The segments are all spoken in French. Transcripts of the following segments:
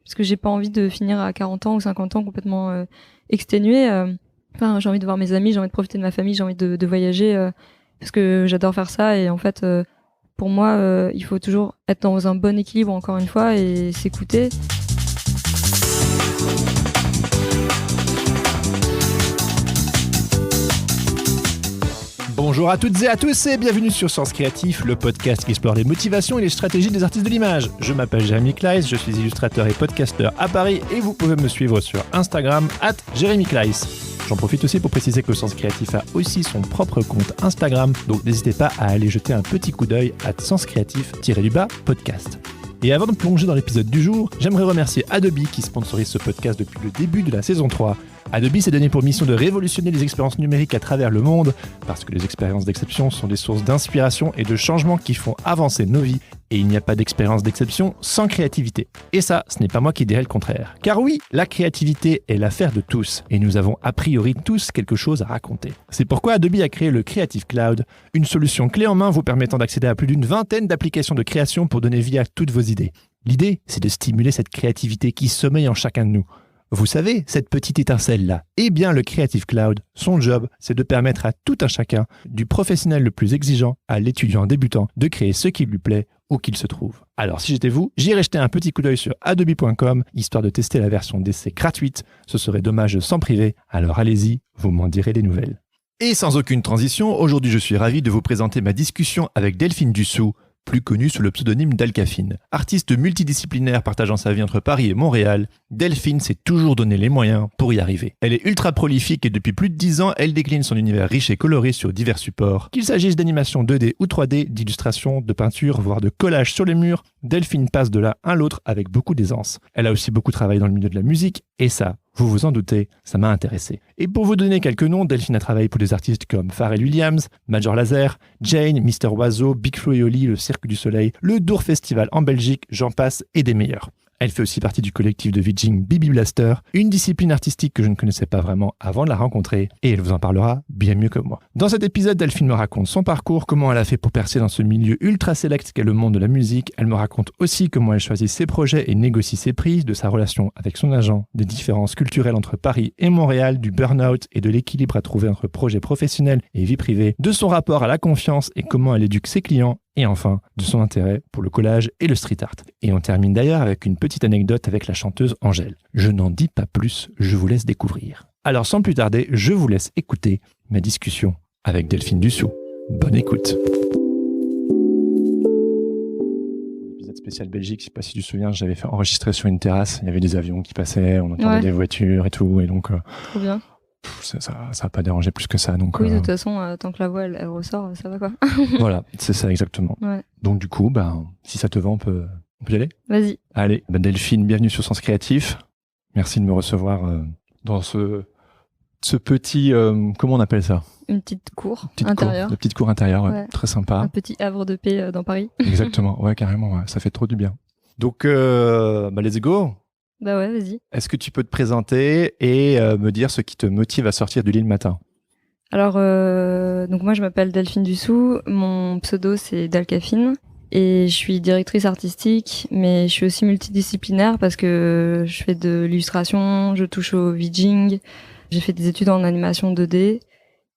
parce que j'ai pas envie de finir à 40 ans ou 50 ans complètement exténuée. J'ai envie de voir mes amis, j'ai envie de profiter de ma famille, j'ai envie de voyager parce que j'adore faire ça. Et en fait, pour moi, il faut toujours être dans un bon équilibre, encore une fois, et s'écouter. Bonjour à toutes et à tous et bienvenue sur Sens Créatif, le podcast qui explore les motivations et les stratégies des artistes de l'image. Je m'appelle Jérémy Kleiss, je suis illustrateur et podcasteur à Paris et vous pouvez me suivre sur Instagram @JérémyKleiss. J'en profite aussi pour préciser que le Sens Créatif a aussi son propre compte Instagram, donc n'hésitez pas à aller jeter un petit coup d'œil @senscreatif_podcast. Et avant de plonger dans l'épisode du jour, j'aimerais remercier Adobe qui sponsorise ce podcast depuis le début de la saison 3. Adobe s'est donné pour mission de révolutionner les expériences numériques à travers le monde, parce que les expériences d'exception sont des sources d'inspiration et de changement qui font avancer nos vies, et il n'y a pas d'expérience d'exception sans créativité. Et ça, ce n'est pas moi qui dirais le contraire. Car oui, la créativité est l'affaire de tous, et nous avons a priori tous quelque chose à raconter. C'est pourquoi Adobe a créé le Creative Cloud, une solution clé en main vous permettant d'accéder à plus d'une vingtaine d'applications de création pour donner vie à toutes vos idées. L'idée, c'est de stimuler cette créativité qui sommeille en chacun de nous. Vous savez, cette petite étincelle-là, eh bien le Creative Cloud, son job, c'est de permettre à tout un chacun, du professionnel le plus exigeant à l'étudiant débutant, de créer ce qui lui plaît où qu'il se trouve. Alors si j'étais vous, j'irais jeter un petit coup d'œil sur adobe.com, histoire de tester la version d'essai gratuite. Ce serait dommage de s'en priver, alors allez-y, vous m'en direz des nouvelles. Et sans aucune transition, aujourd'hui je suis ravi de vous présenter ma discussion avec Delphine Dussoux, plus connue sous le pseudonyme d'Alcafine. Artiste multidisciplinaire partageant sa vie entre Paris et Montréal, Delphine s'est toujours donné les moyens pour y arriver. Elle est ultra prolifique et depuis plus de 10 ans, elle décline son univers riche et coloré sur divers supports. Qu'il s'agisse d'animation 2D ou 3D, d'illustration, de peinture, voire de collage sur les murs, Delphine passe de l'un à l'autre avec beaucoup d'aisance. Elle a aussi beaucoup travaillé dans le milieu de la musique et ça, vous vous en doutez, ça m'a intéressé. Et pour vous donner quelques noms, Delphine a travaillé pour des artistes comme Pharrell Williams, Major Lazer, Jane, Mister Oiseau, Big Flo et Oli, le Cirque du Soleil, le Dour Festival en Belgique, j'en passe et des meilleurs. Elle fait aussi partie du collectif de VJing Bibi Blaster, une discipline artistique que je ne connaissais pas vraiment avant de la rencontrer, et elle vous en parlera bien mieux que moi. Dans cet épisode, Delphine me raconte son parcours, comment elle a fait pour percer dans ce milieu ultra sélect qu'est le monde de la musique. Elle me raconte aussi comment elle choisit ses projets et négocie ses prix, de sa relation avec son agent, des différences culturelles entre Paris et Montréal, du burn-out et de l'équilibre à trouver entre projet professionnel et vie privée, de son rapport à la confiance et comment elle éduque ses clients, et enfin, de son intérêt pour le collage et le street art. Et on termine d'ailleurs avec une petite anecdote avec la chanteuse Angèle. Je n'en dis pas plus, je vous laisse découvrir. Alors sans plus tarder, je vous laisse écouter ma discussion avec Delphine Dussoux. Bonne écoute. L'épisode spécial Belgique, je ne sais pas si tu te souviens, j'avais fait enregistrer sur une terrasse, il y avait des avions qui passaient, on entendait des voitures et tout, et donc... Trop bien. Ça n'a pas dérangé plus que ça. Donc, oui, de toute façon, tant que la voix elle ressort, ça va quoi. Voilà, c'est ça exactement. Ouais. Donc du coup, si ça te va, on peut y aller. Vas-y. Allez, Delphine, bienvenue sur Sens Créatif. Merci de me recevoir dans ce petit... comment on appelle ça ? Une petite cour intérieure. Une petite cour intérieure, ouais. Très sympa. Un petit havre de paix dans Paris. Exactement, ouais, carrément, ouais. Ça fait trop du bien. Donc, let's go. Bah ouais, vas-y. Est-ce que tu peux te présenter et me dire ce qui te motive à sortir du lit le matin ? Alors, donc moi je m'appelle Delphine Dussoux, mon pseudo c'est Dalcafine et je suis directrice artistique, mais je suis aussi multidisciplinaire parce que je fais de l'illustration, je touche au VJing, j'ai fait des études en animation 2D.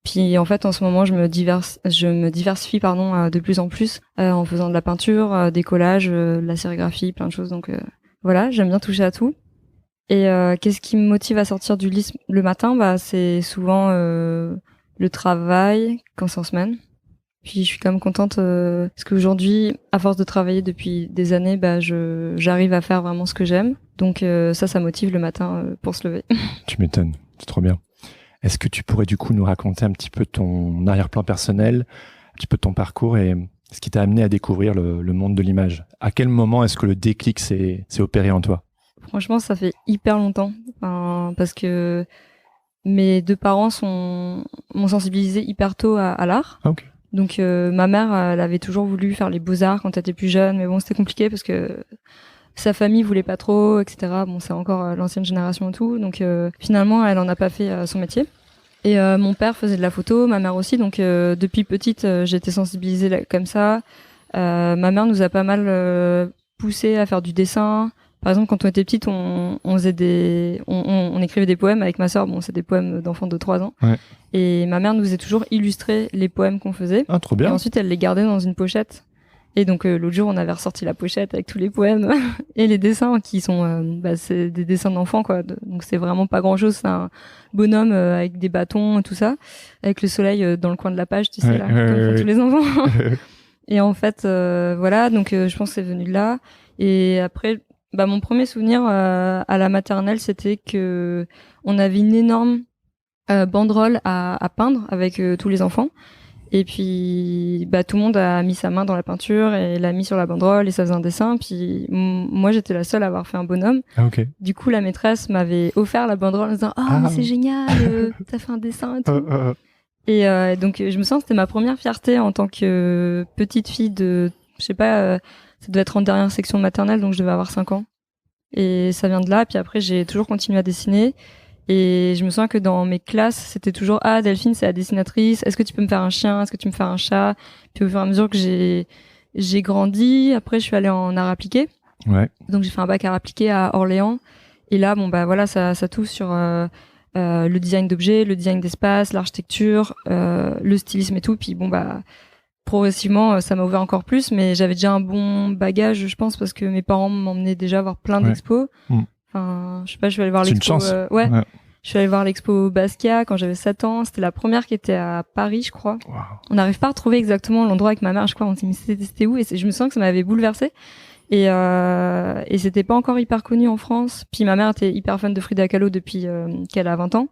Puis en fait en ce moment je me diversifie de plus en plus en faisant de la peinture, des collages, de la sérigraphie, plein de choses. Donc voilà, j'aime bien toucher à tout. Et qu'est-ce qui me motive à sortir du lit le matin ? C'est souvent le travail quand c'est en semaine. Puis je suis quand même contente parce qu'aujourd'hui, à force de travailler depuis des années, j'arrive à faire vraiment ce que j'aime. Donc ça motive le matin pour se lever. Tu m'étonnes, c'est trop bien. Est-ce que tu pourrais du coup nous raconter un petit peu ton arrière-plan personnel, un petit peu ton parcours et ce qui t'a amené à découvrir le monde de l'image ? À quel moment est-ce que le déclic s'est opéré en toi ? Franchement, ça fait hyper longtemps, parce que mes deux parents m'ont sensibilisé hyper tôt à l'art. Okay. Donc ma mère, elle avait toujours voulu faire les beaux-arts quand elle était plus jeune, mais bon, c'était compliqué parce que sa famille voulait pas trop, etc. Bon, c'est encore l'ancienne génération et tout, donc finalement, elle en a pas fait son métier. Et mon père faisait de la photo, ma mère aussi, donc depuis petite, j'ai été sensibilisée comme ça. Ma mère nous a pas mal poussé à faire du dessin. par exemple, quand on était petite, on faisait on écrivait des poèmes avec ma sœur. Bon, c'est des poèmes d'enfants de 3 ans. Ouais. Et ma mère nous faisait toujours illustrer les poèmes qu'on faisait. Ah, trop bien. Et ensuite, elle les gardait dans une pochette. Et donc, l'autre jour, on avait ressorti la pochette avec tous les poèmes et les dessins qui sont, c'est des dessins d'enfants, quoi. Donc, c'est vraiment pas grand chose. C'est un bonhomme avec des bâtons et tout ça, avec le soleil dans le coin de la page, tu sais, là, comme font tous les enfants. Et en fait, voilà. Donc, je pense que c'est venu de là. Et après, mon premier souvenir à la maternelle, c'était que on avait une énorme banderole à peindre avec tous les enfants. Et puis, tout le monde a mis sa main dans la peinture et l'a mis sur la banderole et ça faisait un dessin. Puis, moi, j'étais la seule à avoir fait un bonhomme. Ah, ok. Du coup, la maîtresse m'avait offert la banderole en disant « Oh, mais c'est génial, t'as fait un dessin et tout. » Et donc, je me sens que c'était ma première fierté en tant que petite fille de, je sais pas, ça devait être en dernière section maternelle, donc je devais avoir 5 ans. Et ça vient de là. Puis après, j'ai toujours continué à dessiner. Et je me sens que dans mes classes, c'était toujours « Ah, Delphine, c'est la dessinatrice. Est-ce que tu peux me faire un chien? Est-ce que tu peux me faire un chat ?» Puis au fur et à mesure que j'ai grandi, après, je suis allée en art appliqué. Ouais. Donc, j'ai fait un bac art appliqué à Orléans. Et là, voilà, ça touche sur le design d'objets, le design d'espace, l'architecture, le stylisme et tout. Puis progressivement, ça m'a ouvert encore plus. Mais j'avais déjà un bon bagage, je pense, parce que mes parents m'emmenaient déjà voir plein d'expos. Enfin, je sais pas, je suis allée voir l'expo. C'est une chance. Ouais. Je suis allée voir l'expo Basquiat quand j'avais 7 ans. C'était la première qui était à Paris, je crois. Wow. On n'arrive pas à retrouver exactement l'endroit avec ma mère, je crois. On s'est dit, mais c'était où? Et je me sens que ça m'avait bouleversée. Et c'était pas encore hyper connu en France. Puis ma mère était hyper fan de Frida Kahlo depuis qu'elle a 20 ans.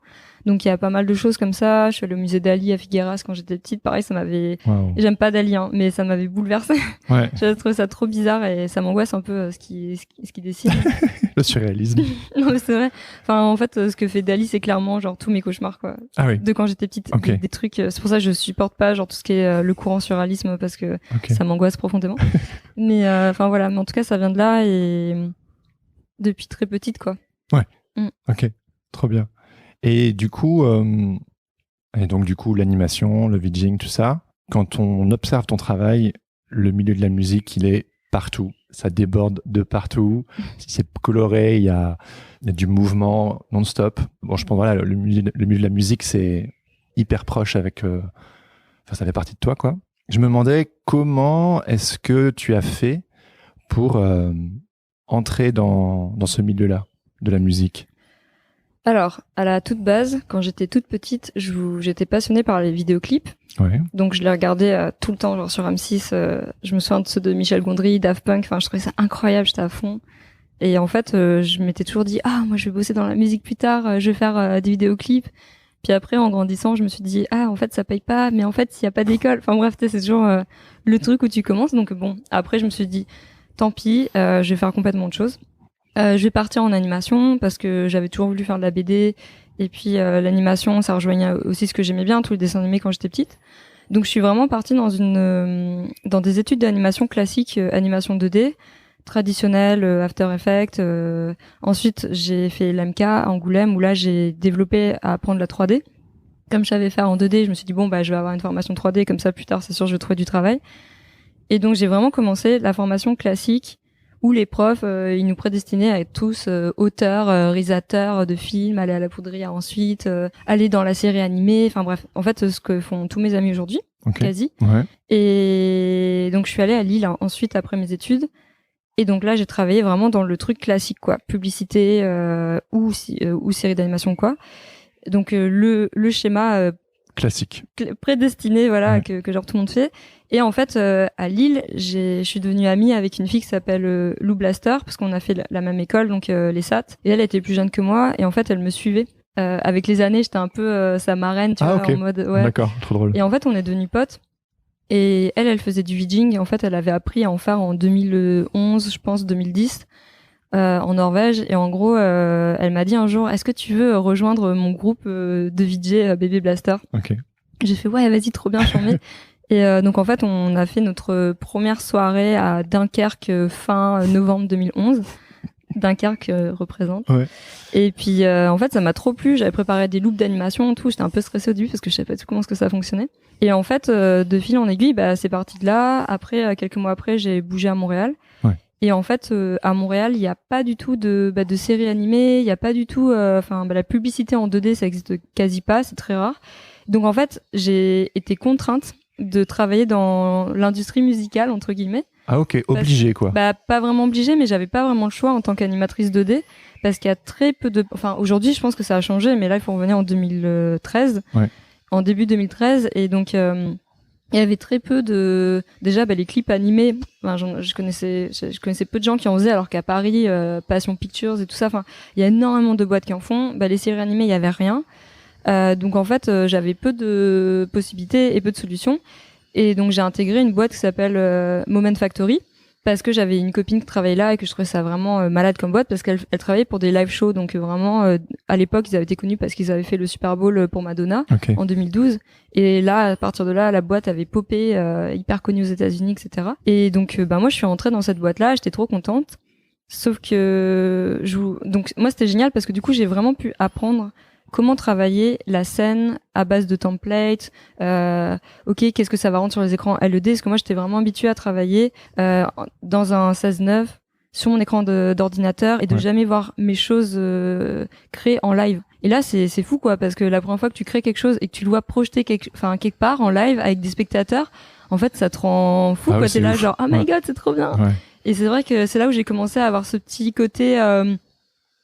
Donc il y a pas mal de choses comme ça. Je suis allée au musée Dali à Figueras quand j'étais petite. Pareil, ça m'avait... Wow. J'aime pas Dali, hein, mais ça m'avait bouleversée. Ouais. J'ai trouvé ça trop bizarre et ça m'angoisse un peu ce qui dessine. Le surréalisme. Non mais c'est vrai. Enfin en fait ce que fait Dali c'est clairement genre tous mes cauchemars quoi. Ah oui. De quand j'étais petite. Okay. Des trucs. C'est pour ça que je supporte pas genre tout ce qui est le courant surréalisme parce que ça m'angoisse profondément. Mais enfin voilà. Mais en tout cas ça vient de là et depuis très petite quoi. Ouais. Ok. Trop bien. Et du coup, l'animation, le VJing, tout ça, quand on observe ton travail, le milieu de la musique, il est partout. Ça déborde de partout. C'est coloré, il y a du mouvement non-stop. Bon, je pense, voilà, le milieu de la musique, c'est hyper proche avec... ça fait partie de toi, quoi. Je me demandais comment est-ce que tu as fait pour entrer dans ce milieu-là de la musique. Alors, à la toute base, quand j'étais toute petite, j'étais passionnée par les vidéoclips. Ouais. Donc, je les regardais tout le temps, genre sur M6. Je me souviens de ceux de Michel Gondry, Daft Punk. Enfin, je trouvais ça incroyable, j'étais à fond. Et en fait, je m'étais toujours dit, moi, je vais bosser dans la musique plus tard, je vais faire des vidéoclips. Puis après, en grandissant, je me suis dit, en fait, ça paye pas, mais en fait, s'il y a pas d'école. Enfin bref, c'est toujours le truc où tu commences. Donc bon, après, je me suis dit, tant pis, je vais faire complètement autre chose. Je vais partir en animation parce que j'avais toujours voulu faire de la BD et puis l'animation ça rejoignait aussi ce que j'aimais bien, tous les dessins animés quand j'étais petite. Donc je suis vraiment partie dans des études d'animation classique, animation 2D traditionnelle, After Effects. Ensuite j'ai fait l'MK à Angoulême où là j'ai développé à apprendre la 3D. Comme je savais faire en 2D, je me suis dit je vais avoir une formation 3D comme ça plus tard c'est sûr je vais trouver du travail. Et donc j'ai vraiment commencé la formation classique où les profs, ils nous prédestinaient à être tous auteurs, réalisateurs de films, aller à la poudrière ensuite, aller dans la série animée, enfin bref, en fait ce que font tous mes amis aujourd'hui, quasi. Ouais. Et donc je suis allée à Lille ensuite après mes études, et donc là j'ai travaillé vraiment dans le truc classique quoi, publicité ou série d'animation quoi. Donc le schéma classique prédestiné que genre tout le monde fait. Et en fait à Lille je suis devenue amie avec une fille qui s'appelle Lou Blaster parce qu'on a fait la même école donc les SAT et elle était plus jeune que moi et en fait elle me suivait avec les années j'étais un peu sa marraine tu vois en mode d'accord, trop drôle. Et en fait on est devenus potes et elle faisait du VJing et en fait elle avait appris à en faire en 2011 je pense 2010 en Norvège et en gros elle m'a dit un jour est-ce que tu veux rejoindre mon groupe de VJ Baby Blaster. J'ai fait ouais vas-y trop bien charmé. Et donc en fait on a fait notre première soirée à Dunkerque fin novembre 2011. Dunkerque représente. Et puis en fait ça m'a trop plu, j'avais préparé des loops d'animation et tout, j'étais un peu stressée au début parce que je savais pas tout comment ça fonctionnait. Et en fait de fil en aiguille c'est parti de là. Après quelques mois après j'ai bougé à Montréal. Et en fait, à Montréal, il n'y a pas du tout de séries animées, il n'y a pas du tout... la publicité en 2D, ça existe quasi pas, c'est très rare. Donc en fait, j'ai été contrainte de travailler dans l'industrie musicale, entre guillemets. Ah ok, obligé quoi. Pas vraiment obligée, mais j'avais pas vraiment le choix en tant qu'animatrice 2D, parce qu'il y a très peu de... Enfin, aujourd'hui, je pense que ça a changé, mais là, il faut revenir en 2013, en début 2013, et donc... il y avait très peu de... Déjà, les clips animés, je connaissais peu de gens qui en faisaient, alors qu'à Paris, Passion Pictures et tout ça, il y a énormément de boîtes qui en font. Les séries animées, il y avait rien. Donc en fait, j'avais peu de possibilités et peu de solutions. Et donc j'ai intégré une boîte qui s'appelle Moment Factory, parce que j'avais une copine qui travaillait là et que je trouvais ça vraiment malade comme boîte, parce qu'elle travaillait pour des live shows. Donc vraiment, à l'époque, ils avaient été connus parce qu'ils avaient fait le Super Bowl pour Madonna en 2012. Et là, à partir de là, la boîte avait popé, hyper connue aux États-Unis, etc. Et donc, moi, je suis rentrée dans cette boîte-là. J'étais trop contente. Sauf que donc moi, c'était génial parce que du coup, j'ai vraiment pu apprendre comment travailler la scène à base de templates. Qu'est-ce que ça va rendre sur les écrans LED? Parce que moi, j'étais vraiment habituée à travailler dans un 16:9 sur mon écran d'ordinateur et de jamais voir mes choses créées en live. Et là, c'est fou, quoi, parce que la première fois que tu crées quelque chose et que tu le vois projeter quelque part en live avec des spectateurs, en fait, ça te rend fou, quoi. T'es là, genre, oh my god, c'est trop bien. Ouais. Et c'est vrai que c'est là où j'ai commencé à avoir ce petit côté,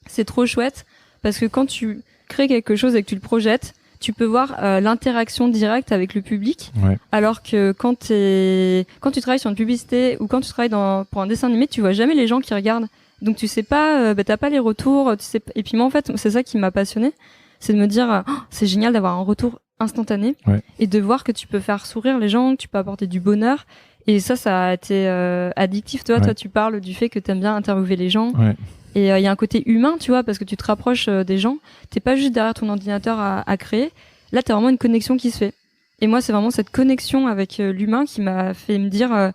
c'est trop chouette, parce que quand tu crées quelque chose et que tu le projettes, tu peux voir l'interaction directe avec le public, alors que quand tu travailles sur une publicité ou quand tu travailles pour un dessin animé, tu vois jamais les gens qui regardent. Donc tu sais pas, t'as pas les retours, tu sais. Et puis moi en fait, c'est ça qui m'a passionnée, c'est de me dire, c'est génial d'avoir un retour instantané et de voir que tu peux faire sourire les gens, que tu peux apporter du bonheur. Et ça a été addictif. Toi, tu parles du fait que t'aimes bien interviewer les gens. Et il y a un côté humain, tu vois, parce que tu te rapproches des gens. T'es pas juste derrière ton ordinateur à créer. Là, t'as vraiment une connexion qui se fait. Et moi, c'est vraiment cette connexion avec l'humain qui m'a fait me dire,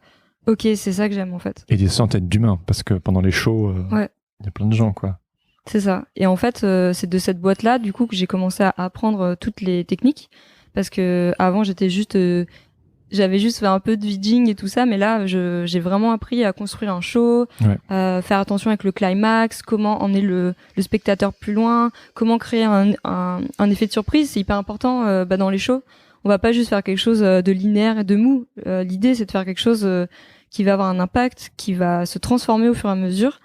ok, c'est ça que j'aime en fait. Et des centaines d'humains, parce que pendant les shows, il y a plein de gens, quoi. C'est ça. Et en fait, c'est de cette boîte-là, du coup, que j'ai commencé à apprendre toutes les techniques. Parce que avant, j'avais juste fait un peu de VJing et tout ça, mais là, j'ai vraiment appris à construire un show, faire attention avec le climax, comment emmener le spectateur plus loin, comment créer un effet de surprise. C'est hyper important dans les shows. On va pas juste faire quelque chose de linéaire et de mou. L'idée, c'est de faire quelque chose qui va avoir un impact, qui va se transformer au fur et à mesure.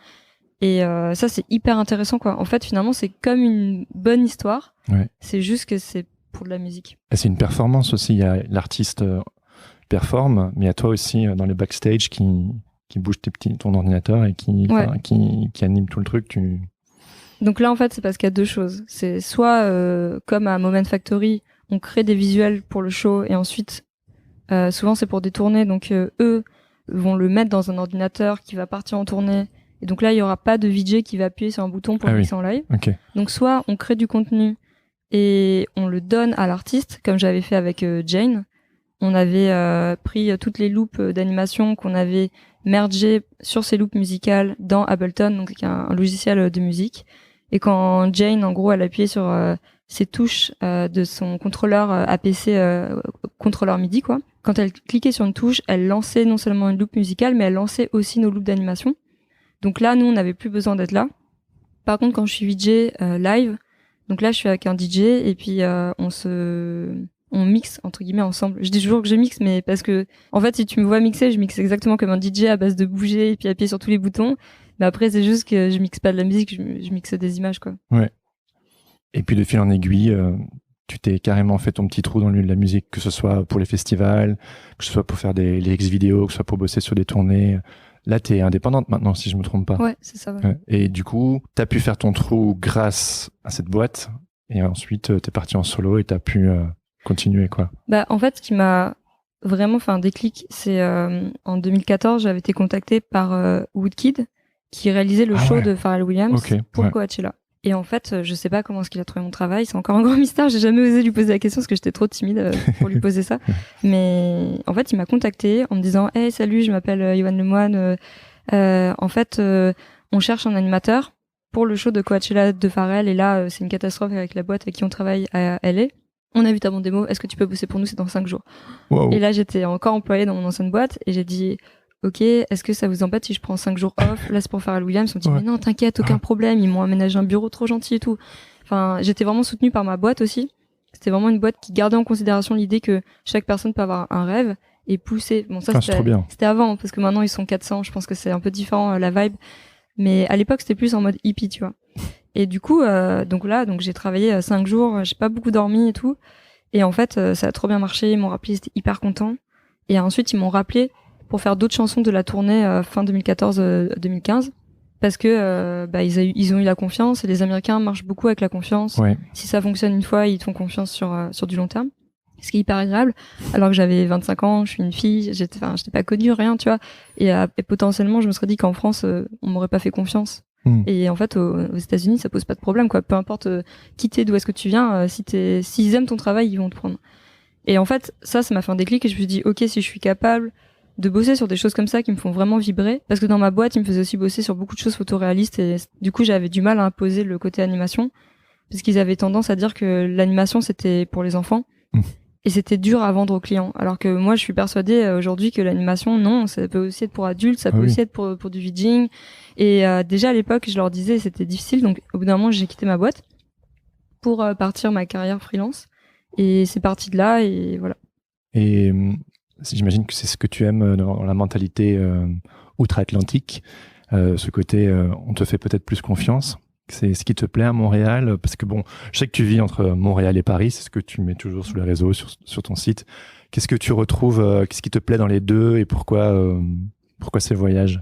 Et ça, c'est hyper intéressant, quoi. En fait, finalement, c'est comme une bonne histoire. C'est juste que c'est pour de la musique. Et c'est une performance aussi. Il y a l'artiste performe, mais il y a toi aussi dans les backstage qui bouge ton ordinateur et qui anime tout le truc. Donc là, en fait, c'est parce qu'il y a deux choses. C'est soit, comme à Moment Factory, on crée des visuels pour le show et ensuite, souvent c'est pour des tournées, donc eux vont le mettre dans un ordinateur qui va partir en tournée. Et donc là, il y aura pas de VJ qui va appuyer sur un bouton pour mixer en live. Donc soit on crée du contenu et on le donne à l'artiste, comme j'avais fait avec Jane. On avait pris toutes les loops d'animation qu'on avait mergées sur ces loops musicales dans Ableton, donc un logiciel de musique. Et quand Jane, en gros, elle appuyait sur ces touches de son contrôleur APC, contrôleur MIDI, quoi. Quand elle cliquait sur une touche, elle lançait non seulement une loop musicale, mais elle lançait aussi nos loops d'animation. Donc là, nous, on n'avait plus besoin d'être là. Par contre, quand je suis VJ live, donc là, je suis avec un DJ et puis on mixe entre guillemets ensemble. Je dis toujours que je mixe, mais parce que en fait, si tu me vois mixer, je mixe exactement comme un DJ à base de bouger et puis appuyer sur tous les boutons. Mais après, c'est juste que je mixe pas de la musique, je mixe des images, quoi. Ouais. Et puis de fil en aiguille, tu t'es carrément fait ton petit trou dans le milieu de la musique, que ce soit pour les festivals, que ce soit pour faire les ex-vidéos, que ce soit pour bosser sur des tournées. Là, t'es indépendante maintenant, si je me trompe pas. Ouais, c'est ça. Ouais. Et du coup, t'as pu faire ton trou grâce à cette boîte, et ensuite t'es parti en solo et t'as pu continuer, quoi. En fait, ce qui m'a vraiment fait un déclic, c'est en 2014, j'avais été contactée par Woodkid, qui réalisait le show de Pharrell Williams pour Coachella. Et en fait, je sais pas comment est-ce qu'il a trouvé mon travail, c'est encore un grand mystère, j'ai jamais osé lui poser la question parce que j'étais trop timide pour lui poser ça. Mais en fait, il m'a contactée en me disant « Hey, salut, je m'appelle Yoann Lemoine. En fait, on cherche un animateur pour le show de Coachella de Pharrell et là, c'est une catastrophe avec la boîte avec qui on travaille à LA. On a vu ta bande démo, est-ce que tu peux bosser pour nous, c'est dans 5 jours. » Wow. Et là, j'étais encore employée dans mon ancienne boîte et j'ai dit ok, est-ce que ça vous embête si je prends 5 jours off? Là, c'est pour faire à Williams. Ils m'ont dit, mais non, t'inquiète, aucun problème. Ils m'ont aménagé un bureau trop gentil et tout. Enfin, j'étais vraiment soutenue par ma boîte aussi. C'était vraiment une boîte qui gardait en considération l'idée que chaque personne peut avoir un rêve et pousser. Bon, ça, c'était avant, parce que maintenant, ils sont 400. Je pense que c'est un peu différent, la vibe. Mais à l'époque, c'était plus en mode hippie, tu vois. Et du coup, donc j'ai travaillé 5 jours. J'ai pas beaucoup dormi et tout. Et en fait, ça a trop bien marché. Ils m'ont rappelé, ils étaient hyper contents. Et ensuite, ils m'ont rappelé pour faire d'autres chansons de la tournée fin 2014-2015. Parce que ils ont eu la confiance, et les Américains marchent beaucoup avec la confiance. Ouais. Si ça fonctionne une fois, ils te font confiance sur du long terme. Ce qui est hyper agréable. Alors que j'avais 25 ans, je suis une fille, j'étais pas connue, rien, tu vois. Et potentiellement, je me serais dit qu'en France, on m'aurait pas fait confiance. Et en fait, aux États-Unis, ça pose pas de problème, quoi. Peu importe qui t'es, d'où est-ce que tu viens, s'ils aiment ton travail, ils vont te prendre. Et en fait, ça m'a fait un déclic, et je me suis dit, ok, si je suis capable de bosser sur des choses comme ça qui me font vraiment vibrer, parce que dans ma boîte, ils me faisaient aussi bosser sur beaucoup de choses photoréalistes, et du coup, j'avais du mal à imposer le côté animation, parce qu'ils avaient tendance à dire que l'animation, c'était pour les enfants, et c'était dur à vendre aux clients. Alors que moi, je suis persuadée aujourd'hui que l'animation, non, ça peut aussi être pour adultes, ça peut aussi être pour du vidging. Et déjà à l'époque, je leur disais, c'était difficile, donc au bout d'un moment, j'ai quitté ma boîte pour partir ma carrière freelance, et c'est parti de là, et voilà. Et j'imagine que c'est ce que tu aimes dans la mentalité outre-Atlantique, ce côté on te fait peut-être plus confiance. C'est ce qui te plaît à Montréal, parce que bon, je sais que tu vis entre Montréal et Paris, c'est ce que tu mets toujours sur les réseaux, sur ton site. Qu'est-ce que tu retrouves, qu'est-ce qui te plaît dans les deux, et pourquoi ces voyages?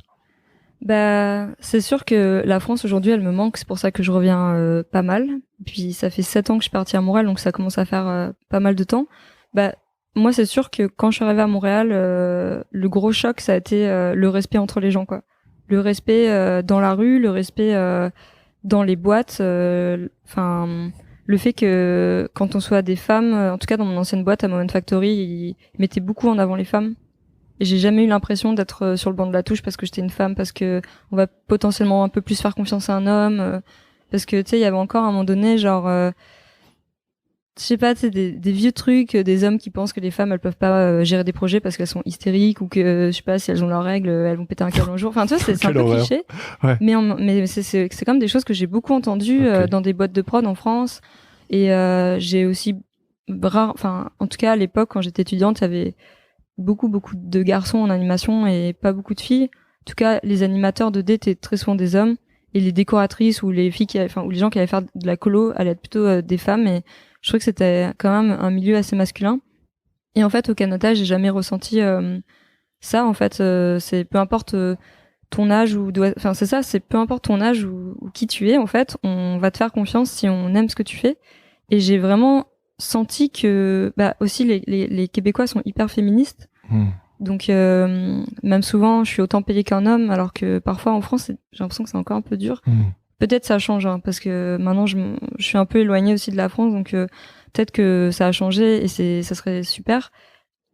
Bah, c'est sûr que la France aujourd'hui, elle me manque, c'est pour ça que je reviens pas mal. Puis ça fait 7 ans que je suis partie à Montréal, donc ça commence à faire pas mal de temps. Bah, moi, c'est sûr que quand je suis arrivée à Montréal, le gros choc, ça a été le respect entre les gens, quoi. Le respect dans la rue, le respect dans les boîtes. Enfin, le fait que quand on soit des femmes, en tout cas dans mon ancienne boîte à Moment Factory, ils mettaient beaucoup en avant les femmes. Et j'ai jamais eu l'impression d'être sur le banc de la touche parce que j'étais une femme, parce que on va potentiellement un peu plus faire confiance à un homme, parce que tu sais, il y avait encore à un moment donné, genre je sais pas, tu sais, des vieux trucs, des hommes qui pensent que les femmes elles peuvent pas gérer des projets parce qu'elles sont hystériques, ou que je sais pas, si elles ont leurs règles, elles vont péter un câble un jour. Enfin, tu vois, c'est un peu cliché. Ouais. Mais c'est quand même des choses que j'ai beaucoup entendues dans des boîtes de prod en France. Et j'ai aussi en tout cas à l'époque quand j'étais étudiante, il y avait beaucoup de garçons en animation et pas beaucoup de filles. En tout cas, les animateurs 2D étaient très souvent des hommes, et les décoratrices ou les filles ou les gens qui allaient faire de la colo allaient être plutôt des femmes. Et je trouvais que c'était quand même un milieu assez masculin. Et en fait, au Canada, j'ai jamais ressenti ça. En fait, c'est peu importe ton âge c'est ça, c'est peu importe ton âge ou qui tu es. En fait, on va te faire confiance si on aime ce que tu fais. Et j'ai vraiment senti que aussi les Québécois sont hyper féministes. Donc même souvent je suis autant payée qu'un homme, alors que parfois en France j'ai l'impression que c'est encore un peu dur. Peut-être ça change, hein, parce que maintenant je suis un peu éloignée aussi de la France, donc peut-être que ça a changé et ça serait super.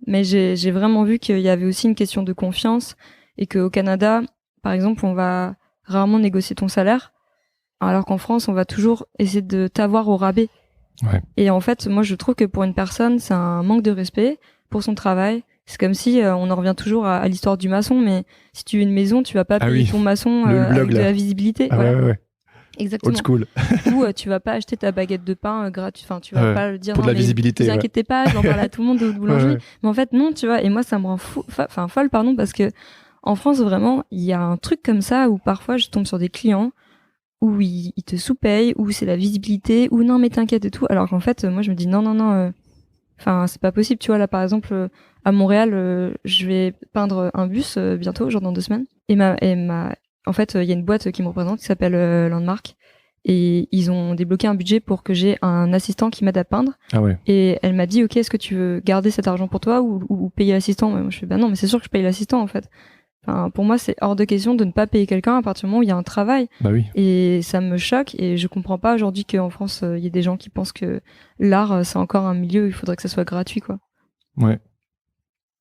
Mais j'ai vraiment vu qu'il y avait aussi une question de confiance, et qu'au Canada par exemple on va rarement négocier ton salaire, alors qu'en France on va toujours essayer de t'avoir au rabais. Ouais. Et en fait, moi, je trouve que pour une personne, c'est un manque de respect pour son travail. C'est comme si on en revient toujours à l'histoire du maçon, mais si tu veux une maison, tu vas pas payer ton maçon avec de la visibilité. Voilà. Ouais. Exactement. Old school. Ou tu vas pas acheter ta baguette de pain gratuite. Enfin, tu vas pas le dire. Pour de la visibilité. Ne vous inquiétez pas, j'en parle à tout le monde de boulangerie. Mais en fait, non, tu vois. Et moi, ça me rend folle, pardon, parce que en France, vraiment, il y a un truc comme ça où parfois je tombe sur des clients où ils te sous-payent, où c'est la visibilité, où non mais t'inquiète et tout, alors qu'en fait moi je me dis non, c'est pas possible, tu vois. Là par exemple à Montréal, je vais peindre un bus bientôt, genre dans 2 semaines, en fait il y a une boîte qui me représente qui s'appelle Landmark, et ils ont débloqué un budget pour que j'ai un assistant qui m'aide à peindre. Et elle m'a dit ok, est-ce que tu veux garder cet argent pour toi ou payer l'assistant? Moi je fais non, mais c'est sûr que je paye l'assistant en fait. Enfin, pour moi, c'est hors de question de ne pas payer quelqu'un à partir du moment où il y a un travail. Oui. Et ça me choque, et je comprends pas aujourd'hui qu'en France, il y ait des gens qui pensent que l'art, c'est encore un milieu où il faudrait que ça soit gratuit, quoi. Ouais.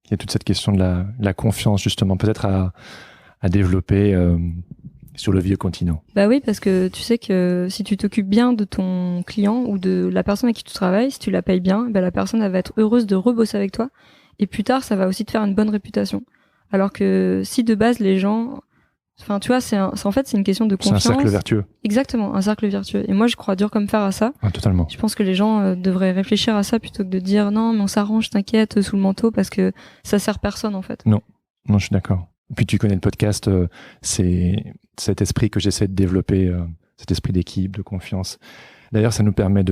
Il y a toute cette question de la confiance, justement, peut-être à développer sur le vieux continent. Oui, parce que tu sais que si tu t'occupes bien de ton client ou de la personne avec qui tu travailles, si tu la payes bien, la personne, elle va être heureuse de rebosser avec toi. Et plus tard, ça va aussi te faire une bonne réputation. Alors que si de base les gens, enfin tu vois, en fait c'est une question de confiance. C'est un cercle vertueux. Exactement, un cercle vertueux. Et moi je crois dur comme fer à ça. Totalement. Je pense que les gens devraient réfléchir à ça plutôt que de dire non mais on s'arrange, t'inquiète, sous le manteau, parce que ça sert personne en fait. Non, je suis d'accord. Puis tu connais le podcast, c'est cet esprit que j'essaie de développer, cet esprit d'équipe, de confiance. D'ailleurs, ça nous permet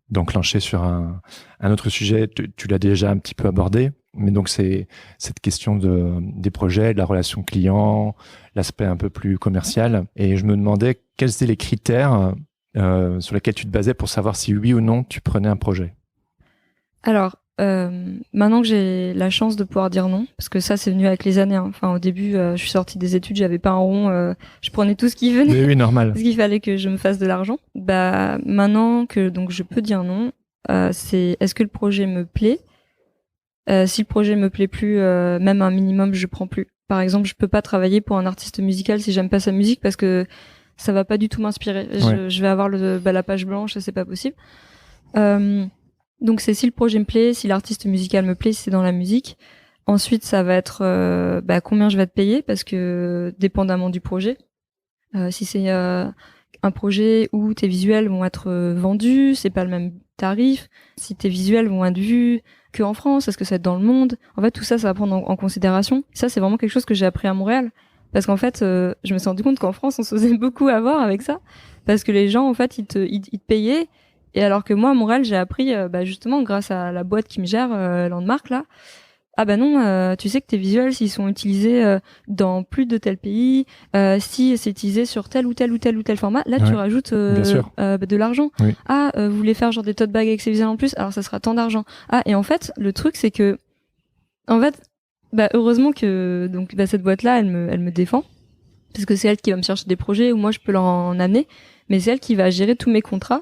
d'enclencher sur un autre sujet. Tu l'as déjà un petit peu abordé, mais donc c'est cette question des projets, de la relation client, l'aspect un peu plus commercial. Et je me demandais quels étaient les critères sur lesquels tu te basais pour savoir si oui ou non tu prenais un projet. Alors, maintenant que j'ai la chance de pouvoir dire non, parce que ça c'est venu avec les années. Hein. Enfin, au début, je suis sortie des études, j'avais pas un rond, je prenais tout ce qui venait. Mais oui, normal. Parce qu'il fallait que je me fasse de l'argent. Bah, maintenant que donc je peux dire non, c'est est-ce que le projet me plaît? Si le projet me plaît plus, même un minimum, je prends plus. Par exemple, je peux pas travailler pour un artiste musical si j'aime pas sa musique parce que ça va pas du tout m'inspirer. Ouais. Je vais avoir la page blanche, c'est pas possible. Donc c'est si le projet me plaît, si l'artiste musical me plaît, si c'est dans la musique. Ensuite, ça va être combien je vais te payer parce que dépendamment du projet. Si c'est un projet où tes visuels vont être vendus, c'est pas le même tarif. Si tes visuels vont être vus que en France, est-ce que ça va être dans le monde? En fait, tout ça, ça va prendre en considération. Ça, c'est vraiment quelque chose que j'ai appris à Montréal. Parce qu'en fait, je me suis rendu compte qu'en France, on se faisait beaucoup avoir avec ça. Parce que les gens, en fait, ils te payaient. Et alors que moi, à Montréal, j'ai appris, justement, grâce à la boîte qui me gère, Landmark, là. Ah bah non, tu sais que tes visuels, s'ils sont utilisés dans plus de tel pays, si c'est utilisé sur tel ou tel ou tel ou tel format, là tu rajoutes de l'argent. Oui. Ah, vous voulez faire genre des tote bags avec ces visuels en plus, alors ça sera tant d'argent. Ah, et en fait, le truc c'est que, en fait, heureusement que donc cette boîte-là, elle me défend, parce que c'est elle qui va me chercher des projets où moi je peux leur en amener, mais c'est elle qui va gérer tous mes contrats.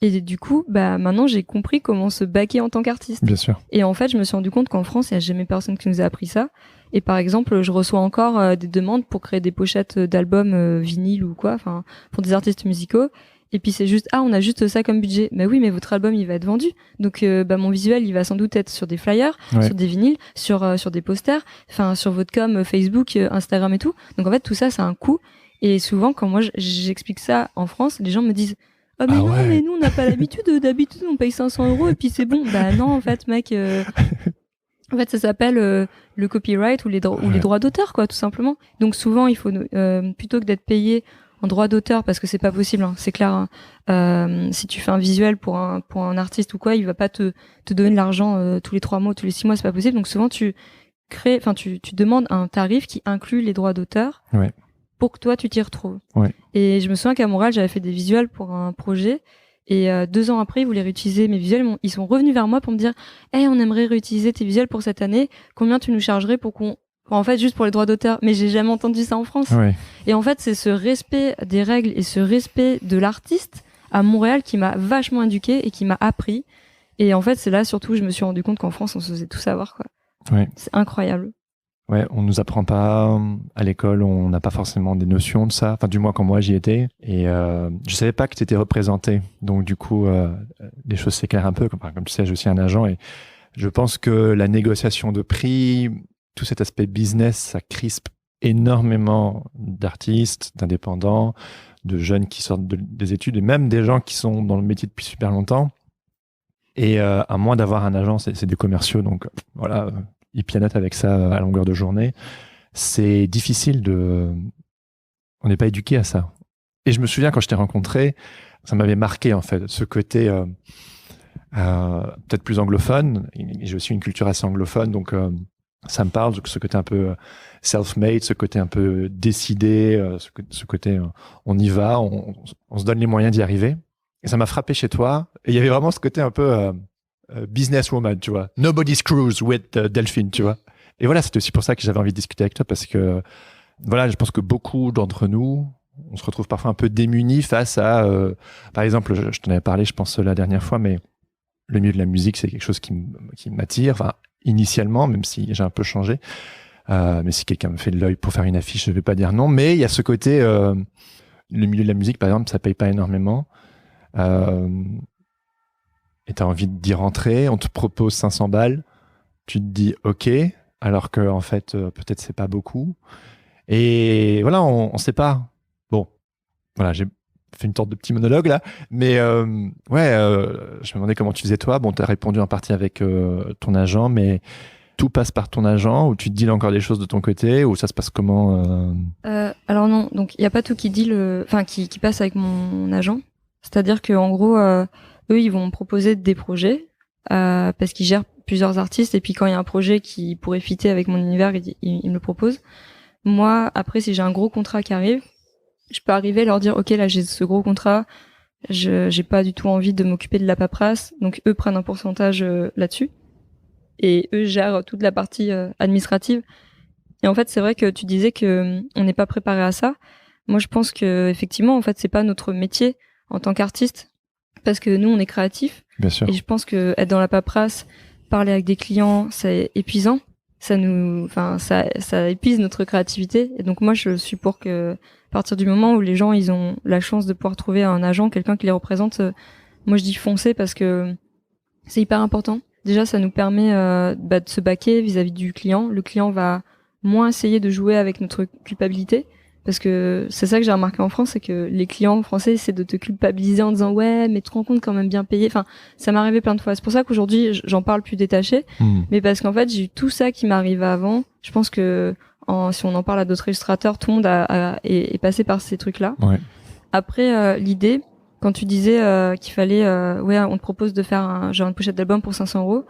Et du coup, maintenant, j'ai compris comment se baquer en tant qu'artiste. Bien sûr. Et en fait, je me suis rendu compte qu'en France, il n'y a jamais personne qui nous a appris ça. Et par exemple, je reçois encore des demandes pour créer des pochettes d'albums vinyle ou quoi, enfin, pour des artistes musicaux. Et puis c'est juste, on a juste ça comme budget. Bah oui, mais votre album, il va être vendu. Donc, mon visuel, il va sans doute être sur des flyers, sur des vinyles, sur des posters, enfin, sur votre com, Facebook, Instagram et tout. Donc en fait, tout ça, ça a un coût. Et souvent, quand moi, j'explique ça en France, les gens me disent, ah mais non, mais nous on n'a pas l'habitude, d'habitude on paye 500 € et puis c'est bon. Bah non en fait mec, en fait ça s'appelle le copyright ou les droits d'auteur quoi tout simplement. Donc souvent il faut plutôt que d'être payé en droits d'auteur parce que c'est pas possible, hein, c'est clair. Hein, si tu fais un visuel pour un artiste ou quoi, il va pas te donner de l'argent tous les 3 mois, tous les 6 mois, c'est pas possible. Donc souvent tu demandes un tarif qui inclut les droits d'auteur. Ouais. Pour que toi tu t'y retrouves. Ouais. Et je me souviens qu'à Montréal, j'avais fait des visuels pour un projet et 2 ans après, ils voulaient réutiliser mes visuels. Ils sont revenus vers moi pour me dire hey, on aimerait réutiliser tes visuels pour cette année. Combien tu nous chargerais en fait, juste pour les droits d'auteur. Mais j'ai jamais entendu ça en France. Ouais. Et en fait, c'est ce respect des règles et ce respect de l'artiste à Montréal qui m'a vachement éduqué et qui m'a appris. Et en fait, c'est là surtout que je me suis rendu compte qu'en France, on se faisait tout savoir, quoi. Ouais. C'est incroyable. Ouais, on nous apprend pas à l'école, on n'a pas forcément des notions de ça. Enfin, du moins quand moi j'y étais, et je savais pas que tu étais représenté. Donc du coup, les choses s'éclairent un peu. Comme tu sais, j'ai aussi un agent et je pense que la négociation de prix, tout cet aspect business, ça crispe énormément d'artistes, d'indépendants, de jeunes qui sortent des études et même des gens qui sont dans le métier depuis super longtemps. Et à moins d'avoir un agent, c'est des commerciaux, donc voilà. Ils pianotent avec ça à longueur de journée. C'est difficile on n'est pas éduqué à ça. Et je me souviens quand je t'ai rencontré, ça m'avait marqué en fait, ce côté peut-être plus anglophone. Et j'ai aussi une culture assez anglophone, donc ça me parle, ce côté un peu self-made, ce côté un peu décidé, ce côté on y va, on se donne les moyens d'y arriver. Et ça m'a frappé chez toi. Et il y avait vraiment ce côté un peu... businesswoman, tu vois. Nobody screws with Delphine, tu vois. Et voilà, c'était aussi pour ça que j'avais envie de discuter avec toi parce que, voilà, je pense que beaucoup d'entre nous, on se retrouve parfois un peu démunis face à, par exemple, je t'en avais parlé, je pense, la dernière fois, mais le milieu de la musique, c'est quelque chose qui m'attire, enfin, initialement, même si j'ai un peu changé. Mais si quelqu'un me fait de l'œil pour faire une affiche, je vais pas dire non. Mais il y a ce côté, le milieu de la musique, par exemple, ça paye pas énormément. Et t'as envie d'y rentrer, on te propose 500 balles, tu te dis ok, alors que en fait, peut-être c'est pas beaucoup. Et voilà, on sait pas. Bon, voilà, j'ai fait une sorte de petit monologue là, mais je me demandais comment tu faisais toi. Bon, tu as répondu en partie avec ton agent, mais tout passe par ton agent ou tu te deals encore des choses de ton côté ou ça se passe comment Alors non, donc il y a pas tout qui qui passe avec mon agent. C'est-à-dire que en gros, eux, ils vont me proposer des projets parce qu'ils gèrent plusieurs artistes et puis quand il y a un projet qui pourrait fitter avec mon univers, ils me le proposent. Moi, après, si j'ai un gros contrat qui arrive, je peux arriver à leur dire, ok, là j'ai ce gros contrat, j'ai pas du tout envie de m'occuper de la paperasse, donc eux prennent un pourcentage là-dessus et eux gèrent toute la partie administrative. Et en fait, c'est vrai que tu disais que on n'est pas préparé à ça. Moi, je pense que effectivement, en fait, c'est pas notre métier en tant qu'artiste, parce que nous, on est créatifs. Bien sûr. Et je pense que être dans la paperasse, parler avec des clients, c'est épuisant. Ça épuise notre créativité. Et donc moi, je suis pour que, à partir du moment où les gens, ils ont la chance de pouvoir trouver un agent, quelqu'un qui les représente, moi je dis foncez parce que c'est hyper important. Déjà, ça nous permet de se baquer vis-à-vis du client. Le client va moins essayer de jouer avec notre culpabilité. Parce que c'est ça que j'ai remarqué en France, c'est que les clients français essaient de te culpabiliser en disant ouais, mais tu te rends compte quand même bien payé. Enfin, ça m'est arrivé plein de fois. C'est pour ça qu'aujourd'hui j'en parle plus détaché, mais parce qu'en fait j'ai eu tout ça qui m'arrivait avant. Je pense que si on en parle à d'autres illustrateurs, tout le monde est passé par ces trucs-là. Ouais. Après l'idée, quand tu disais qu'il fallait, on te propose de faire genre une pochette d'album pour 500 €,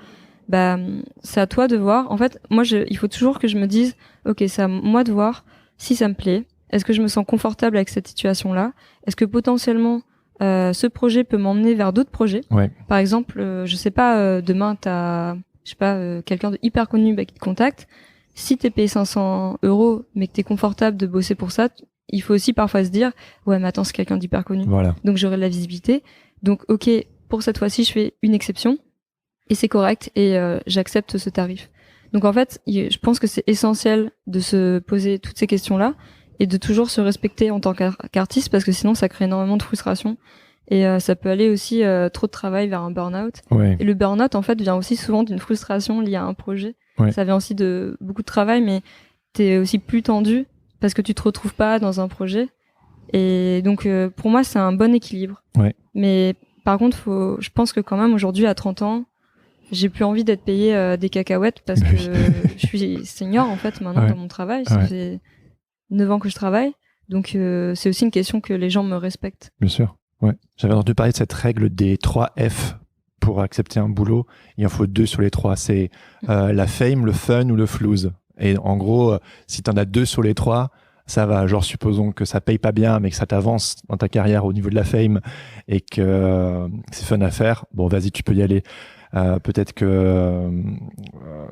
bah c'est à toi de voir. En fait, moi il faut toujours que je me dise, ok, c'est à moi de voir si ça me plaît. Est-ce que je me sens confortable avec cette situation-là? Est-ce que potentiellement ce projet peut m'emmener vers d'autres projets? Ouais. Par exemple, je sais pas, demain t'as, je sais pas, quelqu'un de hyper connu qui te contacte. Si t'es payé 500 € mais que t'es confortable de bosser pour ça, il faut aussi parfois se dire ouais mais attends c'est quelqu'un d'hyper connu. Voilà. Donc j'aurai de la visibilité. Donc ok, pour cette fois-ci je fais une exception et c'est correct et j'accepte ce tarif. Donc en fait, je pense que c'est essentiel de se poser toutes ces questions-là et de toujours se respecter en tant qu'artiste parce que sinon ça crée énormément de frustration et ça peut aller aussi trop de travail vers un burn-out. Ouais. Et le burn-out en fait vient aussi souvent d'une frustration liée à un projet. Ouais. Ça vient aussi de beaucoup de travail mais t'es aussi plus tendu parce que tu te retrouves pas dans un projet. Et donc pour moi c'est un bon équilibre. Ouais. Mais par contre je pense que quand même aujourd'hui à 30 ans j'ai plus envie d'être payé des cacahuètes parce que je suis senior en fait maintenant dans mon travail. Ça fait 9 ans que je travaille. Donc c'est aussi une question que les gens me respectent. Bien sûr. Ouais. J'avais entendu parler de cette règle des 3 F pour accepter un boulot. Il en faut 2 sur les 3. C'est la fame, le fun ou le flouze. Et en gros, si tu en as 2 sur les 3, ça va. Genre, supposons que ça paye pas bien, mais que ça t'avance dans ta carrière au niveau de la fame et que c'est fun à faire. Bon, vas-y, tu peux y aller. Peut-être que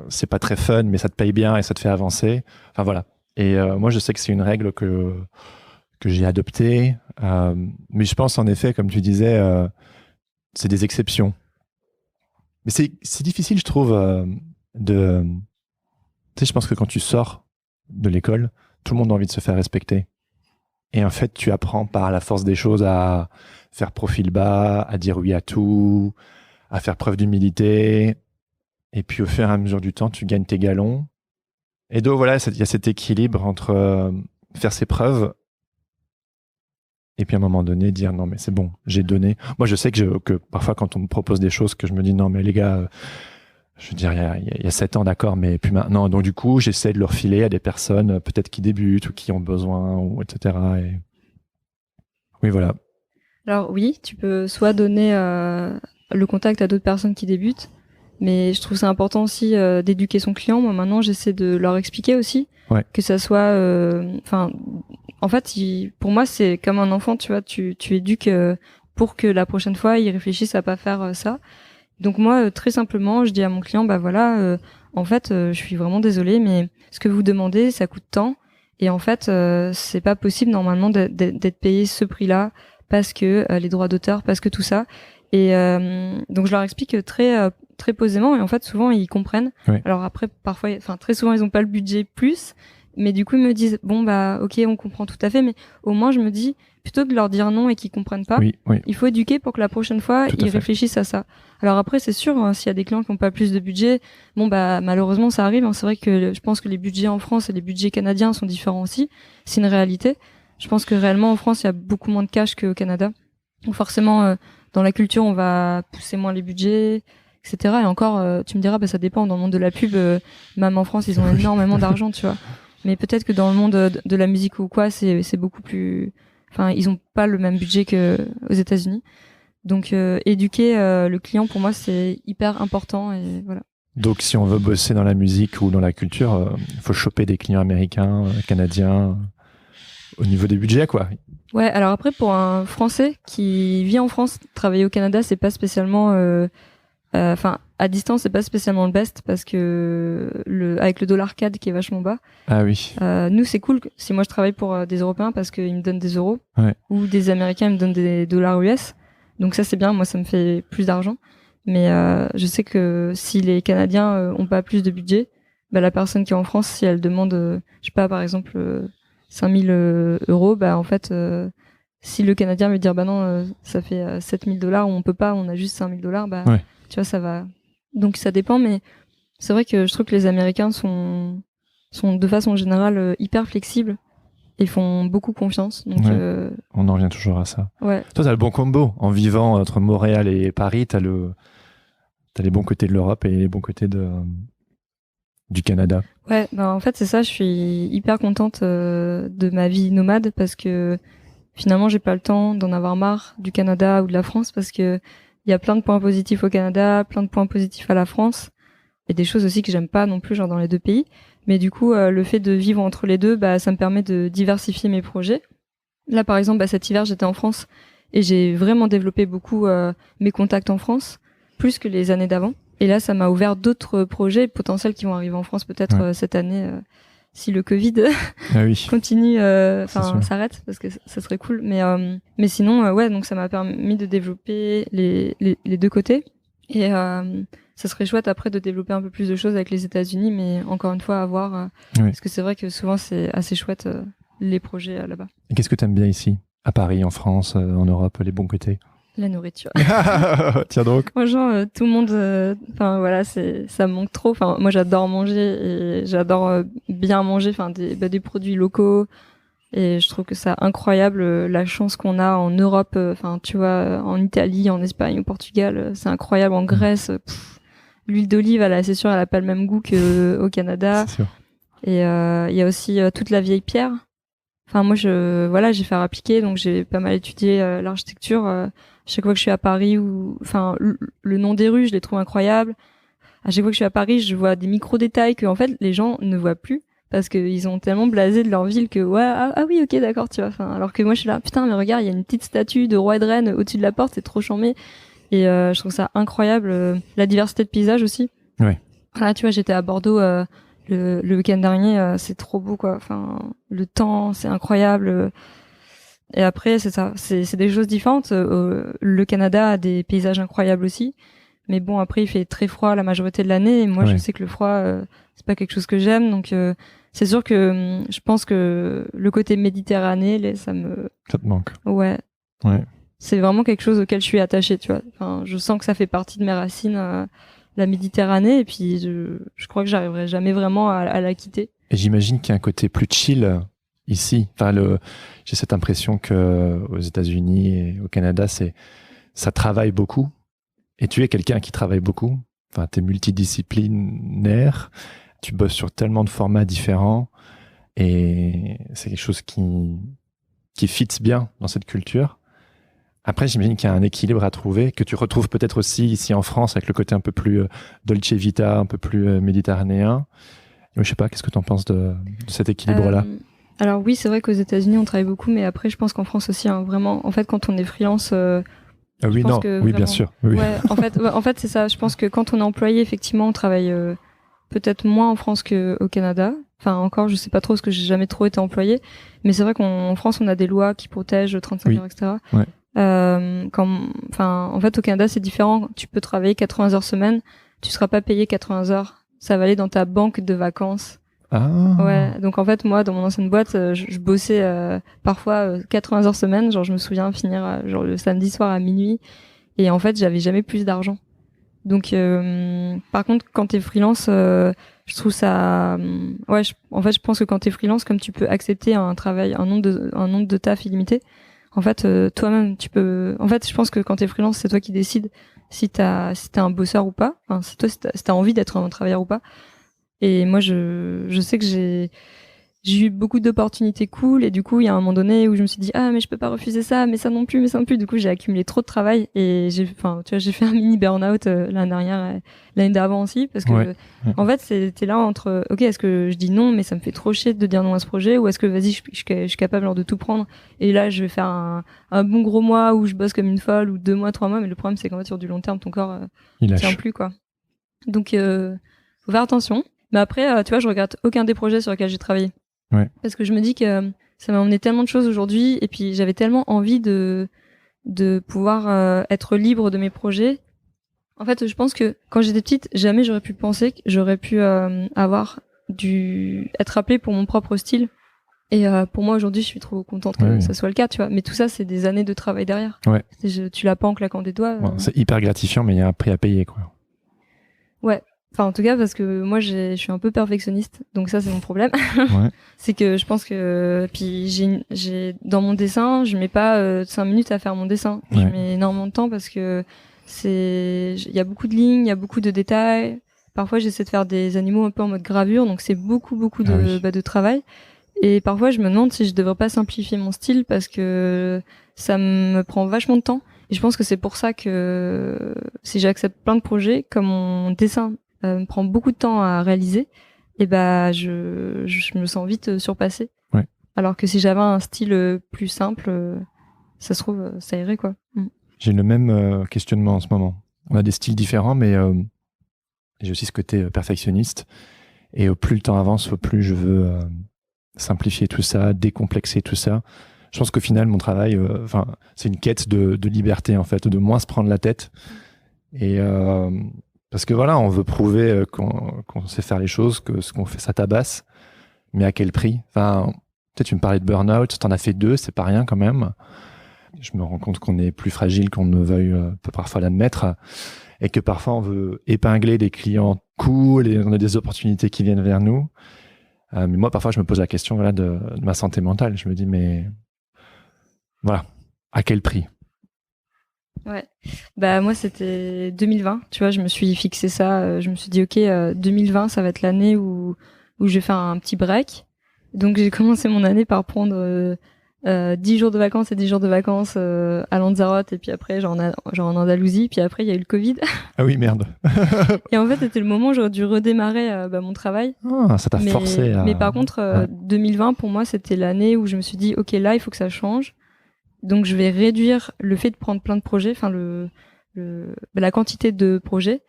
c'est pas très fun, mais ça te paye bien et ça te fait avancer. Enfin, voilà. Et moi, je sais que c'est une règle que j'ai adoptée. Mais je pense, en effet, comme tu disais, c'est des exceptions. Mais c'est difficile, je trouve, de... Tu sais, je pense que quand tu sors de l'école, tout le monde a envie de se faire respecter. Et en fait, tu apprends par la force des choses à faire profil bas, à dire oui à tout, à faire preuve d'humilité. Et puis, au fur et à mesure du temps, tu gagnes tes galons. Et donc, voilà, il y a cet équilibre entre faire ses preuves et puis à un moment donné, dire non, mais c'est bon, j'ai donné. Moi, je sais que parfois, quand on me propose des choses, que je me dis non, mais les gars, je veux dire, il y a 7 ans, d'accord, mais puis maintenant. Donc, du coup, j'essaie de leur filer à des personnes peut-être qui débutent ou qui ont besoin, ou etc. Et... Oui, voilà. Alors oui, tu peux soit donner le contact à d'autres personnes qui débutent, mais je trouve c'est important aussi d'éduquer son client. Moi maintenant, j'essaie de leur expliquer aussi que ça soit, en fait, pour moi c'est comme un enfant, tu vois, tu éduques pour que la prochaine fois il réfléchisse à pas faire ça. Donc moi, très simplement, je dis à mon client, bah voilà, en fait, je suis vraiment désolée, mais ce que vous demandez, ça coûte tant, et en fait, c'est pas possible normalement d'être payé ce prix-là parce que les droits d'auteur, parce que tout ça. Et donc je leur explique très posément, et en fait souvent ils comprennent. Oui. Alors après parfois, très souvent ils ont pas le budget plus, Mais du coup, ils me disent, bon, bah, ok, on comprend tout à fait, mais au moins, je me dis, plutôt que de leur dire non et qu'ils comprennent pas, Oui, oui, il faut éduquer pour que la prochaine fois, Tout à ils fait. réfléchissent à ça. Alors après, c'est sûr, hein, s'il y a des clients qui n'ont pas plus de budget, bon, bah, malheureusement, ça arrive, hein. C'est vrai que je pense que les budgets en France et les budgets canadiens sont différents aussi. C'est une réalité. Je pense que réellement, en France, il y a beaucoup moins de cash qu'au Canada. Donc forcément, dans la culture, on va pousser moins les budgets, etc. Et encore, tu me diras, bah, ça dépend. Dans le monde de la pub, même en France, ils ont énormément d'argent, tu vois. Mais peut-être que dans le monde de la musique ou quoi, c'est beaucoup plus. Enfin, ils ont pas le même budget que aux États-Unis. Donc, éduquer le client, pour moi, c'est hyper important. Et voilà. Donc, si on veut bosser dans la musique ou dans la culture, il faut choper des clients américains, canadiens, au niveau des budgets, quoi. Ouais. Alors après, pour un Français qui vit en France, travailler au Canada, c'est pas spécialement. Enfin, à distance, c'est pas spécialement le best parce que avec le dollar CAD qui est vachement bas. Ah oui. Nous, c'est cool si moi je travaille pour des Européens parce qu'ils me donnent des euros Ouais. ou des Américains ils me donnent des dollars US. Donc ça, c'est bien. Moi, ça me fait plus d'argent. Mais je sais que si les Canadiens ont pas plus de budget, bah, la personne qui est en France, si elle demande, je sais pas, par exemple, 5000 euros, bah en fait, si le Canadien veut dire bah non, ça fait 7000 dollars, on peut pas, on a juste 5000 dollars, bah Ouais. tu vois, ça va. Donc ça dépend, mais c'est vrai que je trouve que les Américains sont de façon générale hyper flexibles et font beaucoup confiance. Donc Ouais. On en revient toujours à ça. ouais. Toi, t'as le bon combo. En vivant entre Montréal et Paris, t'as les bons côtés de l'Europe et les bons côtés du Canada. Ouais, bah en fait c'est ça, je suis hyper contente de ma vie nomade parce que finalement j'ai pas le temps d'en avoir marre du Canada ou de la France parce que il y a plein de points positifs au Canada, plein de points positifs à la France et des choses aussi que j'aime pas non plus genre dans les deux pays. Mais du coup le fait de vivre entre les deux, bah ça me permet de diversifier mes projets. Là par exemple, bah, cet hiver j'étais en France et j'ai vraiment développé beaucoup mes contacts en France, plus que les années d'avant. Et là, ça m'a ouvert d'autres projets potentiels qui vont arriver en France peut-être cette année, si le Covid Ah oui. continue, C'est sûr. s'arrête, parce que ça serait cool. Mais sinon, ouais, donc ça m'a permis de développer les deux côtés. Et ça serait chouette après de développer un peu plus de choses avec les États-Unis, mais encore une fois, à voir. Oui. Parce que c'est vrai que souvent, c'est assez chouette les projets là-bas. Et qu'est-ce que t'aimes bien ici? À Paris, en France, en Europe, les bons côtés? La nourriture. Tiens donc. Franchement, tout le monde, enfin voilà, ça me manque trop. Enfin, moi j'adore manger et j'adore bien manger, enfin des produits locaux. Et je trouve que c'est incroyable la chance qu'on a en Europe. Enfin, tu vois, en Italie, en Espagne, au Portugal, c'est incroyable. En Grèce, l'huile d'olive, c'est sûr, elle a pas le même goût qu'au Canada. C'est sûr. Et il y a aussi toute la vieille pierre. Enfin, moi, j'ai fait appliquer, donc j'ai pas mal étudié l'architecture. Chaque fois que je suis à Paris, enfin, le nom des rues, je les trouve incroyables. À chaque fois que je suis à Paris, je vois des micro-détails que, en fait, les gens ne voient plus parce qu'ils ont tellement blasé de leur ville que, ouais, ah oui, ok, d'accord, tu vois. Enfin, alors que moi, je suis là, putain, mais regarde, il y a une petite statue de roi et de reine au-dessus de la porte, c'est trop charmé. Et je trouve ça incroyable. La diversité de paysages aussi. Ouais. Là, tu vois, j'étais à Bordeaux le week-end dernier, c'est trop beau, quoi. Enfin, le temps, c'est incroyable. Et après, c'est ça, c'est des choses différentes. Le Canada a des paysages incroyables aussi, mais bon, après, il fait très froid la majorité de l'année. Et moi, je sais que le froid, c'est pas quelque chose que j'aime. Donc, c'est sûr que je pense que le côté Méditerranée, ça te manque. Ouais. C'est vraiment quelque chose auquel je suis attachée, tu vois. Enfin, je sens que ça fait partie de mes racines, la Méditerranée, et puis je crois que j'arriverai jamais vraiment à la quitter. Et j'imagine qu'il y a un côté plus chill ici. Enfin, j'ai cette impression que aux États-Unis et au Canada, ça travaille beaucoup. Et tu es quelqu'un qui travaille beaucoup. Enfin, t'es multidisciplinaire. Tu bosses sur tellement de formats différents. Et c'est quelque chose qui fit bien dans cette culture. Après, j'imagine qu'il y a un équilibre à trouver, que tu retrouves peut-être aussi ici en France, avec le côté un peu plus Dolce Vita, un peu plus méditerranéen. Je sais pas, qu'est-ce que tu en penses de cet équilibre-là? Alors oui, c'est vrai qu'aux États-Unis, on travaille beaucoup, mais après, je pense qu'en France aussi, hein, vraiment, en fait, quand on est freelance... oui, non, oui, vraiment, bien sûr. Oui. Ouais, en fait, c'est ça. Je pense que quand on est employé, effectivement, on travaille peut-être moins en France qu'au Canada. Enfin, encore, je sais pas trop, parce que j'ai jamais trop été employé. Mais c'est vrai qu'en France, on a des lois qui protègent 35 heures, etc. Ouais. En fait, au Canada, c'est différent. Tu peux travailler 80 heures semaine, tu seras pas payé 80 heures. Ça va aller dans ta banque de vacances Ah. Ouais, donc en fait, moi, dans mon ancienne boîte, je bossais parfois 80 heures semaine. Genre, je me souviens finir genre le samedi soir à minuit. Et en fait, j'avais jamais plus d'argent. Donc, par contre, quand t'es freelance, je trouve ça... ouais, en fait, je pense que quand t'es freelance, comme tu peux accepter un travail, un nombre de taf illimité, en fait, toi-même, tu peux... En fait, je pense que quand t'es freelance, c'est toi qui décides si t'es un bosseur ou pas. Enfin, si t'as envie d'être un travailleur ou pas. Et moi, je sais que j'ai eu beaucoup d'opportunités cool, et du coup, il y a un moment donné où je me suis dit, ah, mais je peux pas refuser ça, mais ça non plus, mais ça non plus. Du coup, j'ai accumulé trop de travail, et j'ai fait un mini burn-out l'année dernière, l'année d'avant aussi, parce que, en fait, c'était là entre, ok, est-ce que je dis non, mais ça me fait trop chier de dire non à ce projet, ou est-ce que, vas-y, je suis capable genre, de tout prendre, et là, je vais faire un bon gros mois où je bosse comme une folle, ou 2 mois, 3 mois, mais le problème, c'est qu'en fait, sur du long terme, ton corps, il tient lâche. plus, quoi. Donc, faut faire attention. Mais après, tu vois, je regrette aucun des projets sur lesquels j'ai travaillé. Ouais. Parce que je me dis que ça m'a emmené tellement de choses aujourd'hui, et puis j'avais tellement envie de pouvoir être libre de mes projets. En fait, je pense que quand j'étais petite, jamais j'aurais pu penser que j'aurais pu être appelée pour mon propre style. Et pour moi aujourd'hui, je suis trop contente que ça soit le cas, tu vois. Mais tout ça, c'est des années de travail derrière. Ouais. Tu l'as pas en claquant des doigts. Ouais, c'est hyper gratifiant, mais il y a un prix à payer, quoi. Ouais. Enfin, en tout cas, parce que moi, je suis un peu perfectionniste, donc ça, c'est mon problème. Ouais. C'est que je pense que, puis dans mon dessin, je mets pas 5 minutes à faire mon dessin. Je mets énormément de temps parce que il y a beaucoup de lignes, il y a beaucoup de détails. Parfois, j'essaie de faire des animaux un peu en mode gravure, donc c'est beaucoup de travail. Et parfois, je me demande si je devrais pas simplifier mon style parce que ça me prend vachement de temps. Et je pense que c'est pour ça que si j'accepte plein de projets, comme mon dessin me prend beaucoup de temps à réaliser, et bah je me sens vite surpassée. Ouais. Alors que si j'avais un style plus simple, ça se trouve, ça irait, quoi. J'ai le même questionnement en ce moment. On a des styles différents, mais j'ai aussi ce côté perfectionniste. Et plus le temps avance, plus je veux simplifier tout ça, décomplexer tout ça. Je pense qu'au final, mon travail, c'est une quête de liberté, en fait, de moins se prendre la tête. Et parce que voilà, on veut prouver qu'on sait faire les choses, que ce qu'on fait, ça tabasse. Mais à quel prix? Enfin, peut-être tu me parlais de burn-out, t'en as fait 2, c'est pas rien quand même. Je me rends compte qu'on est plus fragile qu'on ne veuille peut parfois l'admettre, et que parfois on veut épingler des clients cool et on a des opportunités qui viennent vers nous. Mais moi, parfois, je me pose la question de ma santé mentale. Je me dis, mais voilà, à quel prix? Ouais. Bah moi c'était 2020, tu vois, je me suis fixé ça, je me suis dit OK, 2020 ça va être l'année où je vais faire un petit break. Donc j'ai commencé mon année par prendre 10 jours de vacances et 10 jours de vacances à Lanzarote, et puis après genre en Andalousie, puis après il y a eu le Covid. Ah oui, merde. Et en fait c'était le moment où j'aurais dû redémarrer mon travail. Ah, ça t'a forcé à... Mais par contre 2020 pour moi c'était l'année où je me suis dit OK, là il faut que ça change. Donc je vais réduire le fait de prendre plein de projets, enfin la quantité de projets,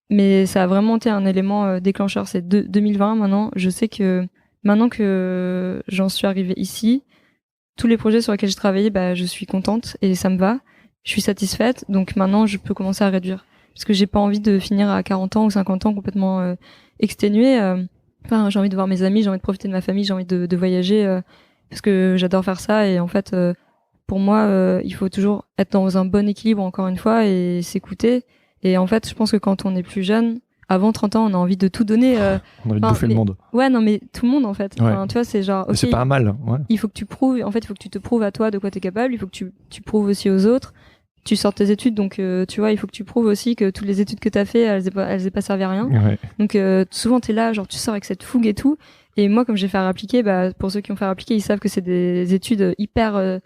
mais ça a vraiment été un élément déclencheur. C'est 2020 maintenant. Je sais que maintenant que j'en suis arrivée ici, tous les projets sur lesquels j'ai travaillé, je suis contente et ça me va. Je suis satisfaite, donc maintenant je peux commencer à réduire, parce que j'ai pas envie de finir à 40 ans ou 50 ans complètement exténuée. Enfin, j'ai envie de voir mes amis, j'ai envie de profiter de ma famille, j'ai envie de voyager parce que j'adore faire ça, et en fait. Pour moi, il faut toujours être dans un bon équilibre, encore une fois, et s'écouter. Et en fait, je pense que quand on est plus jeune, avant 30 ans, on a envie de tout donner. On a envie de bouffer le monde. Ouais, non, mais tout le monde, en fait. Ouais. Enfin, tu vois, c'est genre... Okay, c'est pas un mal. Ouais. Il faut que tu prouves, en fait, il faut que tu te prouves à toi de quoi t'es capable. Il faut que tu prouves aussi aux autres. Tu sors tes études, donc tu vois, il faut que tu prouves aussi que toutes les études que t'as fait, elles aient pas servi à rien. Ouais. Donc souvent, t'es là, genre, tu sors avec cette fougue et tout. Et moi, comme j'ai fait appliquer, pour ceux qui ont fait appliquer, ils savent que c'est des études hyper...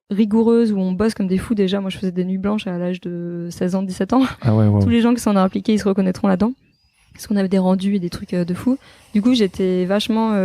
rigoureuses où on bosse comme des fous. Déjà moi je faisais des nuits blanches à l'âge de 16 ans, 17 ans. Ah ouais, Tous les gens qui s'en ont impliqués, ils se reconnaîtront là-dedans, parce qu'on avait des rendus et des trucs de fous. Du coup j'étais vachement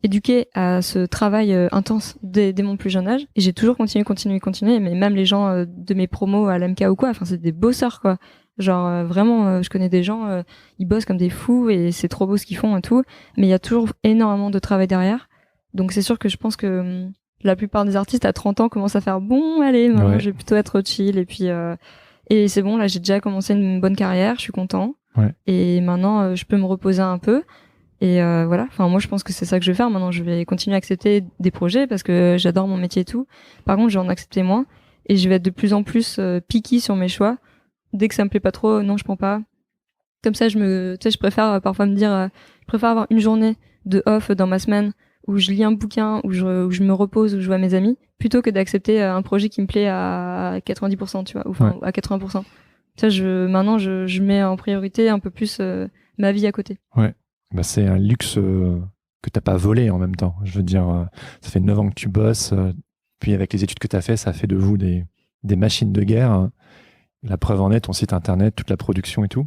éduquée à ce travail intense dès mon plus jeune âge, et j'ai toujours continué, mais même les gens de mes promos à l'MK ou quoi, enfin c'est des bosseurs quoi. Genre vraiment je connais des gens, ils bossent comme des fous et c'est trop beau ce qu'ils font et tout, mais il y a toujours énormément de travail derrière. Donc c'est sûr que je pense que la plupart des artistes à 30 ans commencent à faire bon, allez, je vais plutôt être chill, et puis et c'est bon, là j'ai déjà commencé une bonne carrière, je suis content. Ouais. Et maintenant je peux me reposer un peu. Et voilà, enfin moi je pense que c'est ça que je vais faire. Maintenant je vais continuer à accepter des projets parce que j'adore mon métier et tout. Par contre je vais en accepter moins et je vais être de plus en plus picky sur mes choix. Dès que ça me plaît pas trop, non je prends pas. Comme ça je préfère parfois me dire, je préfère avoir une journée de off dans ma semaine où je lis un bouquin, où je me repose, où je vois mes amis, plutôt que d'accepter un projet qui me plaît à 90%, tu vois, ou enfin à 80%. Ça maintenant je mets en priorité un peu plus ma vie à côté. Ouais. Bah, c'est un luxe que t'as pas volé en même temps. Je veux dire, ça fait 9 ans que tu bosses, puis avec les études que tu as fait, ça fait de vous des machines de guerre. La preuve en est, ton site internet, toute la production et tout.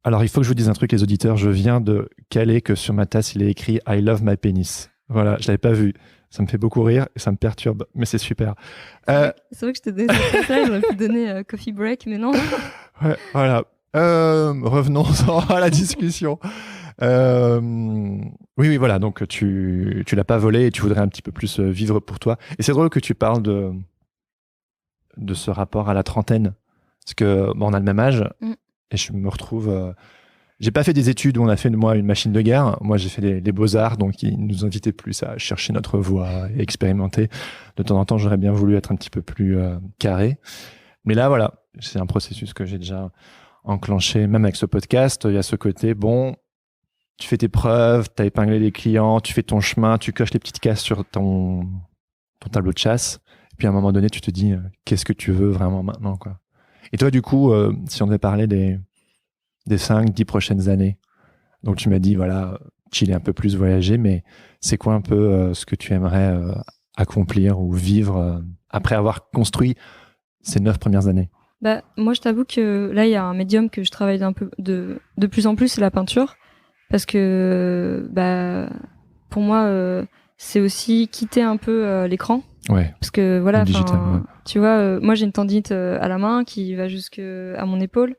Alors, il faut que je vous dise un truc, les auditeurs. Je viens de caler que sur ma tasse, il est écrit I love my penis. Voilà, je l'avais pas vu. Ça me fait beaucoup rire et ça me perturbe, mais c'est super. C'est vrai que je t'ai donné cette place-là, j'aurais pu donner coffee break, mais non. Ouais, voilà. Revenons à la discussion. Oui, voilà. Donc, tu l'as pas volé et tu voudrais un petit peu plus vivre pour toi. Et c'est drôle que tu parles de ce rapport à la trentaine. Parce que, on a le même âge et je me retrouve. J'ai pas fait des études où on a fait de moi une machine de guerre. Moi, j'ai fait les beaux-arts, donc ils nous invitaient plus à chercher notre voie et expérimenter. De temps en temps, j'aurais bien voulu être un petit peu plus carré. Mais là, voilà, c'est un processus que j'ai déjà enclenché, même avec ce podcast. Il y a ce côté, bon, tu fais tes preuves, tu as épinglé les clients, tu fais ton chemin, tu coches les petites cases sur ton tableau de chasse. Et puis à un moment donné, tu te dis, qu'est-ce que tu veux vraiment maintenant, quoi. Et toi, du coup, si on devait parler des 5-10 prochaines années, donc tu m'as dit, voilà, chiller un peu plus, voyager, mais c'est quoi un peu ce que tu aimerais accomplir ou vivre après avoir construit ces 9 premières années? Bah, moi, je t'avoue que là, il y a un médium que je travaille de plus en plus, c'est la peinture. Parce que, bah, pour moi, c'est aussi quitter un peu l'écran. Ouais. Parce que, voilà, digital, ouais. tu vois, moi, j'ai une tendinite à la main qui va jusqu'à mon épaule.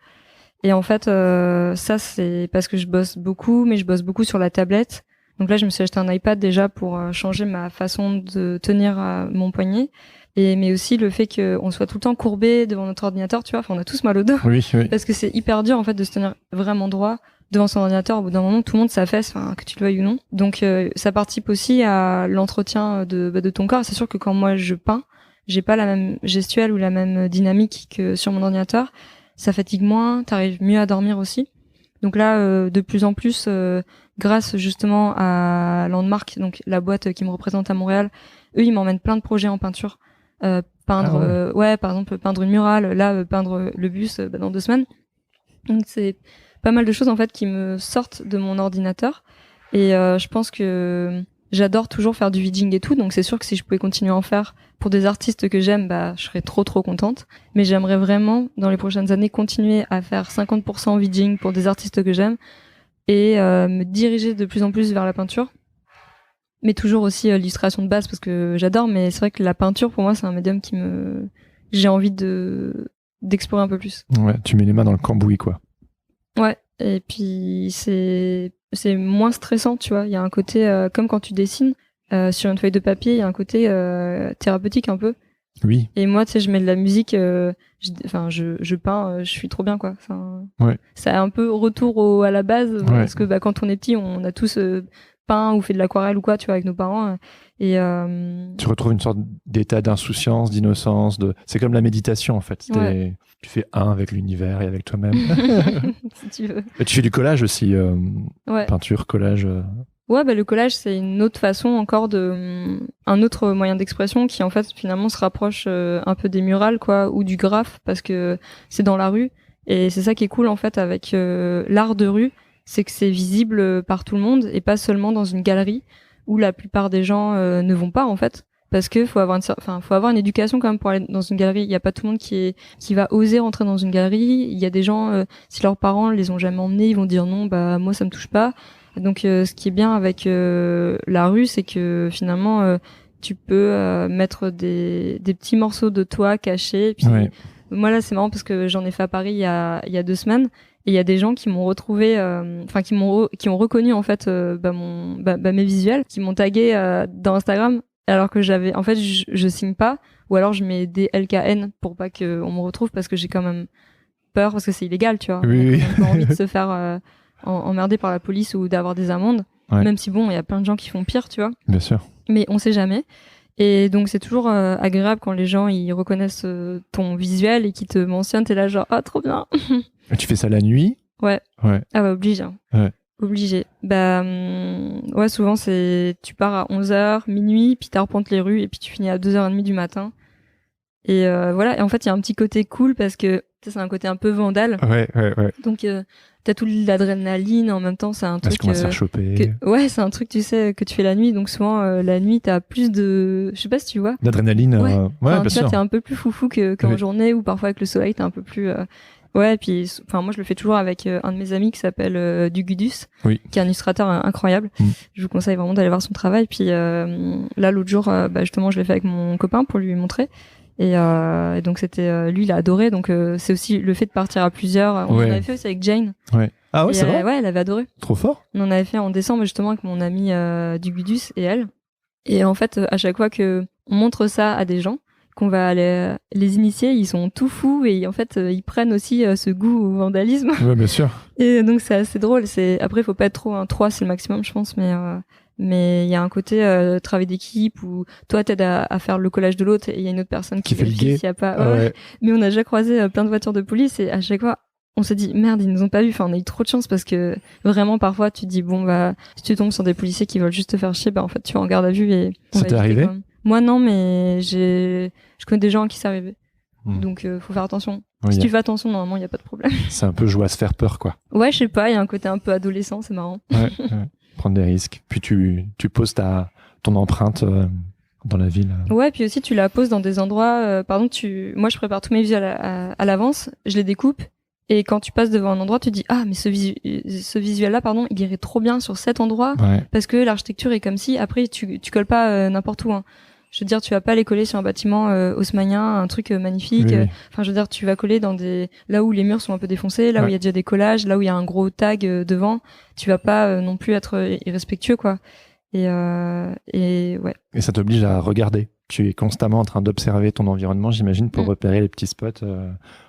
Et en fait, ça, c'est parce que je bosse beaucoup, mais je bosse beaucoup sur la tablette. Donc là, je me suis acheté un iPad déjà pour changer ma façon de tenir mon poignet. Mais aussi le fait qu'on soit tout le temps courbé devant notre ordinateur, tu vois. Enfin, on a tous mal au dos. Oui. Parce que c'est hyper dur, en fait, de se tenir vraiment droit devant son ordinateur. Au bout d'un moment, tout le monde s'affaisse, que tu le veuilles ou non. Donc, ça participe aussi à l'entretien de ton corps. C'est sûr que quand moi, je peins, j'ai pas la même gestuelle ou la même dynamique que sur mon ordinateur. Ça fatigue moins, t'arrives mieux à dormir aussi. Donc là, de plus en plus, grâce justement à Landmark, donc la boîte qui me représente à Montréal, eux, ils m'emmènent plein de projets en peinture. Peindre, par exemple, peindre une murale, là, peindre le bus dans 2 semaines. Donc c'est pas mal de choses en fait qui me sortent de mon ordinateur. Et je pense que j'adore toujours faire du vidging et tout, donc c'est sûr que si je pouvais continuer à en faire pour des artistes que j'aime, bah je serais trop contente. Mais j'aimerais vraiment dans les prochaines années continuer à faire 50% vidging pour des artistes que j'aime et me diriger de plus en plus vers la peinture. Mais toujours aussi l'illustration de base parce que j'adore, mais c'est vrai que la peinture pour moi c'est un médium j'ai envie d'explorer un peu plus. Ouais, tu mets les mains dans le cambouis, quoi. Ouais, et puis c'est moins stressant, tu vois. Il y a un côté comme quand tu dessines sur une feuille de papier, il y a un côté thérapeutique un peu. Oui. Et moi, tu sais, je mets de la musique, je peins, je suis trop bien, quoi. Enfin, ouais. C'est un peu retour à la base parce que quand on est petit, on a tous peint ou fait de l'aquarelle ou quoi, tu vois, avec nos parents. Et tu retrouves une sorte d'état d'insouciance, d'innocence. C'est comme la méditation, en fait. Ouais. Tu fais un avec l'univers et avec toi-même. Si tu veux. Et tu fais du collage aussi, ouais. Peinture, collage. Ouais, le collage, c'est une autre façon encore un autre moyen d'expression qui, en fait, finalement, se rapproche un peu des murales, quoi, ou du graphe, parce que c'est dans la rue. Et c'est ça qui est cool, en fait, avec l'art de rue, c'est que c'est visible par tout le monde et pas seulement dans une galerie où la plupart des gens ne vont pas, en fait. Parce que faut avoir une éducation quand même pour aller dans une galerie. Il y a pas tout le monde qui va oser rentrer dans une galerie. Il y a des gens, si leurs parents les ont jamais emmenés, ils vont dire non, bah moi ça me touche pas. Donc ce qui est bien avec la rue, c'est que finalement tu peux mettre des petits morceaux de toi cachés. Et puis moi là c'est marrant parce que j'en ai fait à Paris il y a 2 semaines et il y a des gens qui m'ont retrouvé, qui ont reconnu en fait mes visuels, qui m'ont tagué dans Instagram. Alors que en fait, je signe pas, ou alors je mets des LKN pour pas qu'on me retrouve parce que j'ai quand même peur parce que c'est illégal, tu vois. Oui. On n'a pas envie de se faire emmerder par la police ou d'avoir des amendes. Ouais. Même si bon, il y a plein de gens qui font pire, tu vois. Bien sûr. Mais on sait jamais. Et donc c'est toujours agréable quand les gens ils reconnaissent ton visuel et qu'ils te mentionnent. T'es là genre ah trop bien. Et tu fais ça la nuit? Ouais. Ouais. Ah bah obligé. Hein. Ouais. Obligé. Bah ouais, souvent c'est tu pars à 11h, minuit, puis t'arpentes les rues et puis tu finis à 2h30 du matin. Et voilà, et en fait, il y a un petit côté cool parce que c'est un côté un peu vandale. Ouais. Donc t'as toute l'adrénaline en même temps, c'est un Parce truc qu'on va se faire choper. ouais, c'est un truc tu sais que tu fais la nuit, donc souvent la nuit t'as plus de je sais pas si tu vois. D'adrénaline. Ouais, Enfin, bien bien sûr. sûr. T'es un peu plus foufou qu'en journée ou parfois avec le soleil t'es un peu plus ouais, puis enfin moi je le fais toujours avec un de mes amis qui s'appelle Dugudus, qui est un illustrateur incroyable. Je vous conseille vraiment d'aller voir son travail. Puis là l'autre jour, bah, justement, je l'ai fait avec mon copain pour lui montrer. Et donc c'était lui il a adoré. Donc c'est aussi le fait de partir à plusieurs. On en avait fait aussi avec Jane. Ouais. Ah ouais, c'est vrai. Ouais, elle avait adoré. Trop fort. On en avait fait en décembre justement avec mon ami Dugudus et elle. Et en fait à chaque fois que on montre ça à des gens, qu'on va les initier, ils sont tout fous et en fait ils prennent aussi ce goût au vandalisme. Ouais, bien sûr. Et donc c'est assez drôle. Après il faut pas être trop 3 c'est le maximum je pense, mais il y a un côté travail d'équipe où toi t'aides à faire le collage de l'autre et il y a une autre personne qui fait le vérifie guet. s'il y a pas. Ouais. Mais on a déjà croisé plein de voitures de police et à chaque fois on s'est dit merde ils nous ont pas vu. Enfin on a eu trop de chance parce que vraiment parfois tu te dis bon bah si tu tombes sur des policiers qui veulent juste te faire chier, bah en fait tu vas en garde à vue et ça t'est arrivé? Moi non, mais je connais des gens à qui c'est arrivé. Donc faut faire attention. Oui, si tu fais attention, normalement il y a pas de problème. C'est un peu jouer à se faire peur quoi. Ouais, je sais pas, il y a un côté un peu adolescent, c'est marrant. Ouais. Prendre des risques. Puis tu poses ton empreinte dans la ville. Ouais, puis aussi tu la poses dans des endroits par exemple moi je prépare tous mes visuels à l'avance, je les découpe. Et quand tu passes devant un endroit, tu te dis ah mais ce visuel-là, pardon, il irait trop bien sur cet endroit parce que l'architecture est comme si. Après tu colles pas n'importe où. Hein. Je veux dire, tu vas pas les coller sur un bâtiment haussmannien, un truc magnifique. Oui. Enfin, je veux dire, tu vas coller dans là où les murs sont un peu défoncés, là où il y a déjà des collages, là où il y a un gros tag devant. Tu vas pas non plus être irrespectueux, quoi. Et ouais. Et ça t'oblige à regarder. Tu es constamment en train d'observer ton environnement, j'imagine, pour repérer les petits spots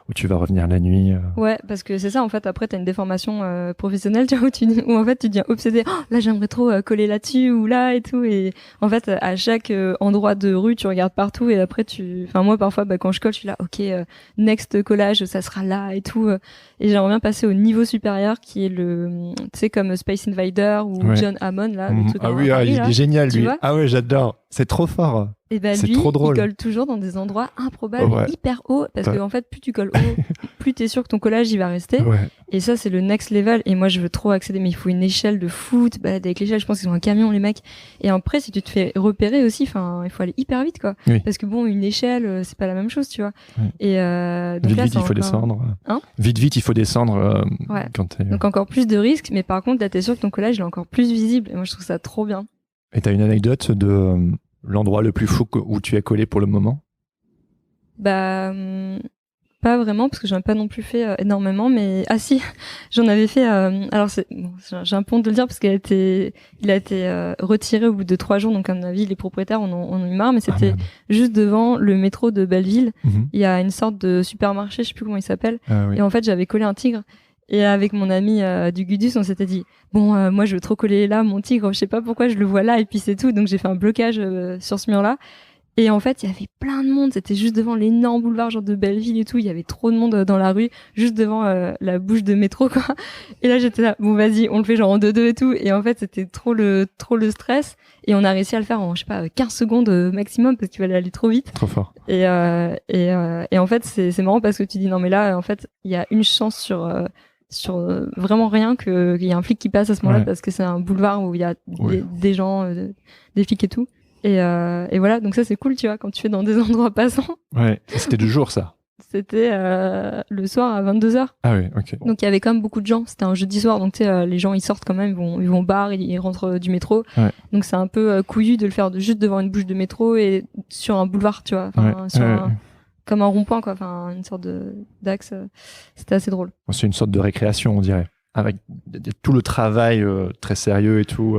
où tu vas revenir la nuit. Ouais, parce que c'est ça, en fait, après, t'as une déformation professionnelle, tu vois, où en fait, tu deviens obsédé. Oh, là, j'aimerais trop coller là-dessus ou là et tout. Et en fait, à chaque endroit de rue, tu regardes partout et après, enfin, moi, parfois, bah, quand je colle, je suis là, ok, next collage, ça sera là et tout. Et j'aimerais bien passer au niveau supérieur qui est tu sais, comme Space Invader ou John Hammond, là. Le truc il est génial, lui. Ah ouais, j'adore. C'est trop fort. Et ben lui, il colle toujours dans des endroits improbables, hyper hauts, parce que en fait, plus tu colles haut, plus t'es sûr que ton collage il va rester. Et ça, c'est le next level. Et moi, je veux trop accéder, mais il faut une échelle de foot. Bah, avec l'échelle, je pense qu'ils ont un camion, les mecs. Et après, si tu te fais repérer aussi, enfin, il faut aller hyper vite, quoi. Parce que bon, une échelle, c'est pas la même chose, tu vois. Et donc vite, il faut descendre. Hein vite, il faut descendre. Donc encore plus de risques, mais par contre, là, t'es sûr que ton collage il est encore plus visible. Et moi, je trouve ça trop bien. Et t'as une anecdote de l'endroit le plus fou où tu es collé pour le moment? Bah, pas vraiment, parce que j'en ai pas non plus fait énormément, mais si, j'en avais fait. Alors j'ai un peu honte de le dire parce il a été retiré au bout de 3 jours, donc à mon avis les propriétaires en ont eu marre, mais c'était juste devant le métro de Belleville. Il y a une sorte de supermarché, je sais plus comment il s'appelle, et en fait j'avais collé un tigre. Et avec mon ami Dugudus, on s'était dit bon, moi je veux trop coller là mon tigre, je sais pas pourquoi je le vois là et puis c'est tout. Donc j'ai fait un blocage sur ce mur-là. Et en fait, il y avait plein de monde, c'était juste devant l'énorme boulevard genre de Belleville et tout, il y avait trop de monde dans la rue, juste devant la bouche de métro quoi. Et là j'étais là, bon vas-y, on le fait genre en 2-2 et tout. Et en fait, c'était trop le stress et on a réussi à le faire en je sais pas 15 secondes maximum parce qu'il fallait aller trop vite. Trop fort. Et en fait, c'est marrant parce que tu dis non mais là en fait, il y a une chance sur vraiment rien qu'il y a un flic qui passe à ce moment-là parce que c'est un boulevard où il y a des gens, des flics et tout. Et voilà, donc ça c'est cool, tu vois, quand tu es dans des endroits passants. Ouais, c'était de jour ça. C'était le soir à 22h. Ah oui, ok. Donc il y avait quand même beaucoup de gens, c'était un jeudi soir, donc tu sais, les gens ils sortent quand même, ils vont au bar, ils rentrent du métro. Donc c'est un peu couillu de le faire juste devant une bouche de métro et sur un boulevard, tu vois, comme un rond-point quoi, enfin une sorte d'axe. C'était assez drôle. C'est une sorte de récréation, on dirait, avec tout le travail très sérieux et tout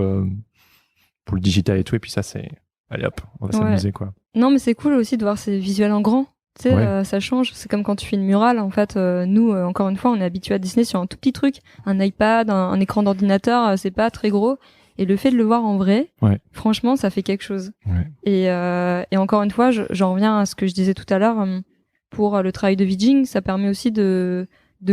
pour le digital et tout, et puis ça c'est allez hop, on va s'amuser quoi. Non mais c'est cool aussi de voir ces visuels en grand. Tu sais, Ouais. ça change. C'est comme quand tu fais une murale. En fait, nous, encore une fois, on est habitué à dessiner sur un tout petit truc, un iPad, un écran d'ordinateur. C'est pas très gros. Et le fait de le voir en vrai, franchement, ça fait quelque chose. Ouais. Et encore une fois, j'en reviens à ce que je disais tout à l'heure. Pour le travail de Vidging, ça permet aussi de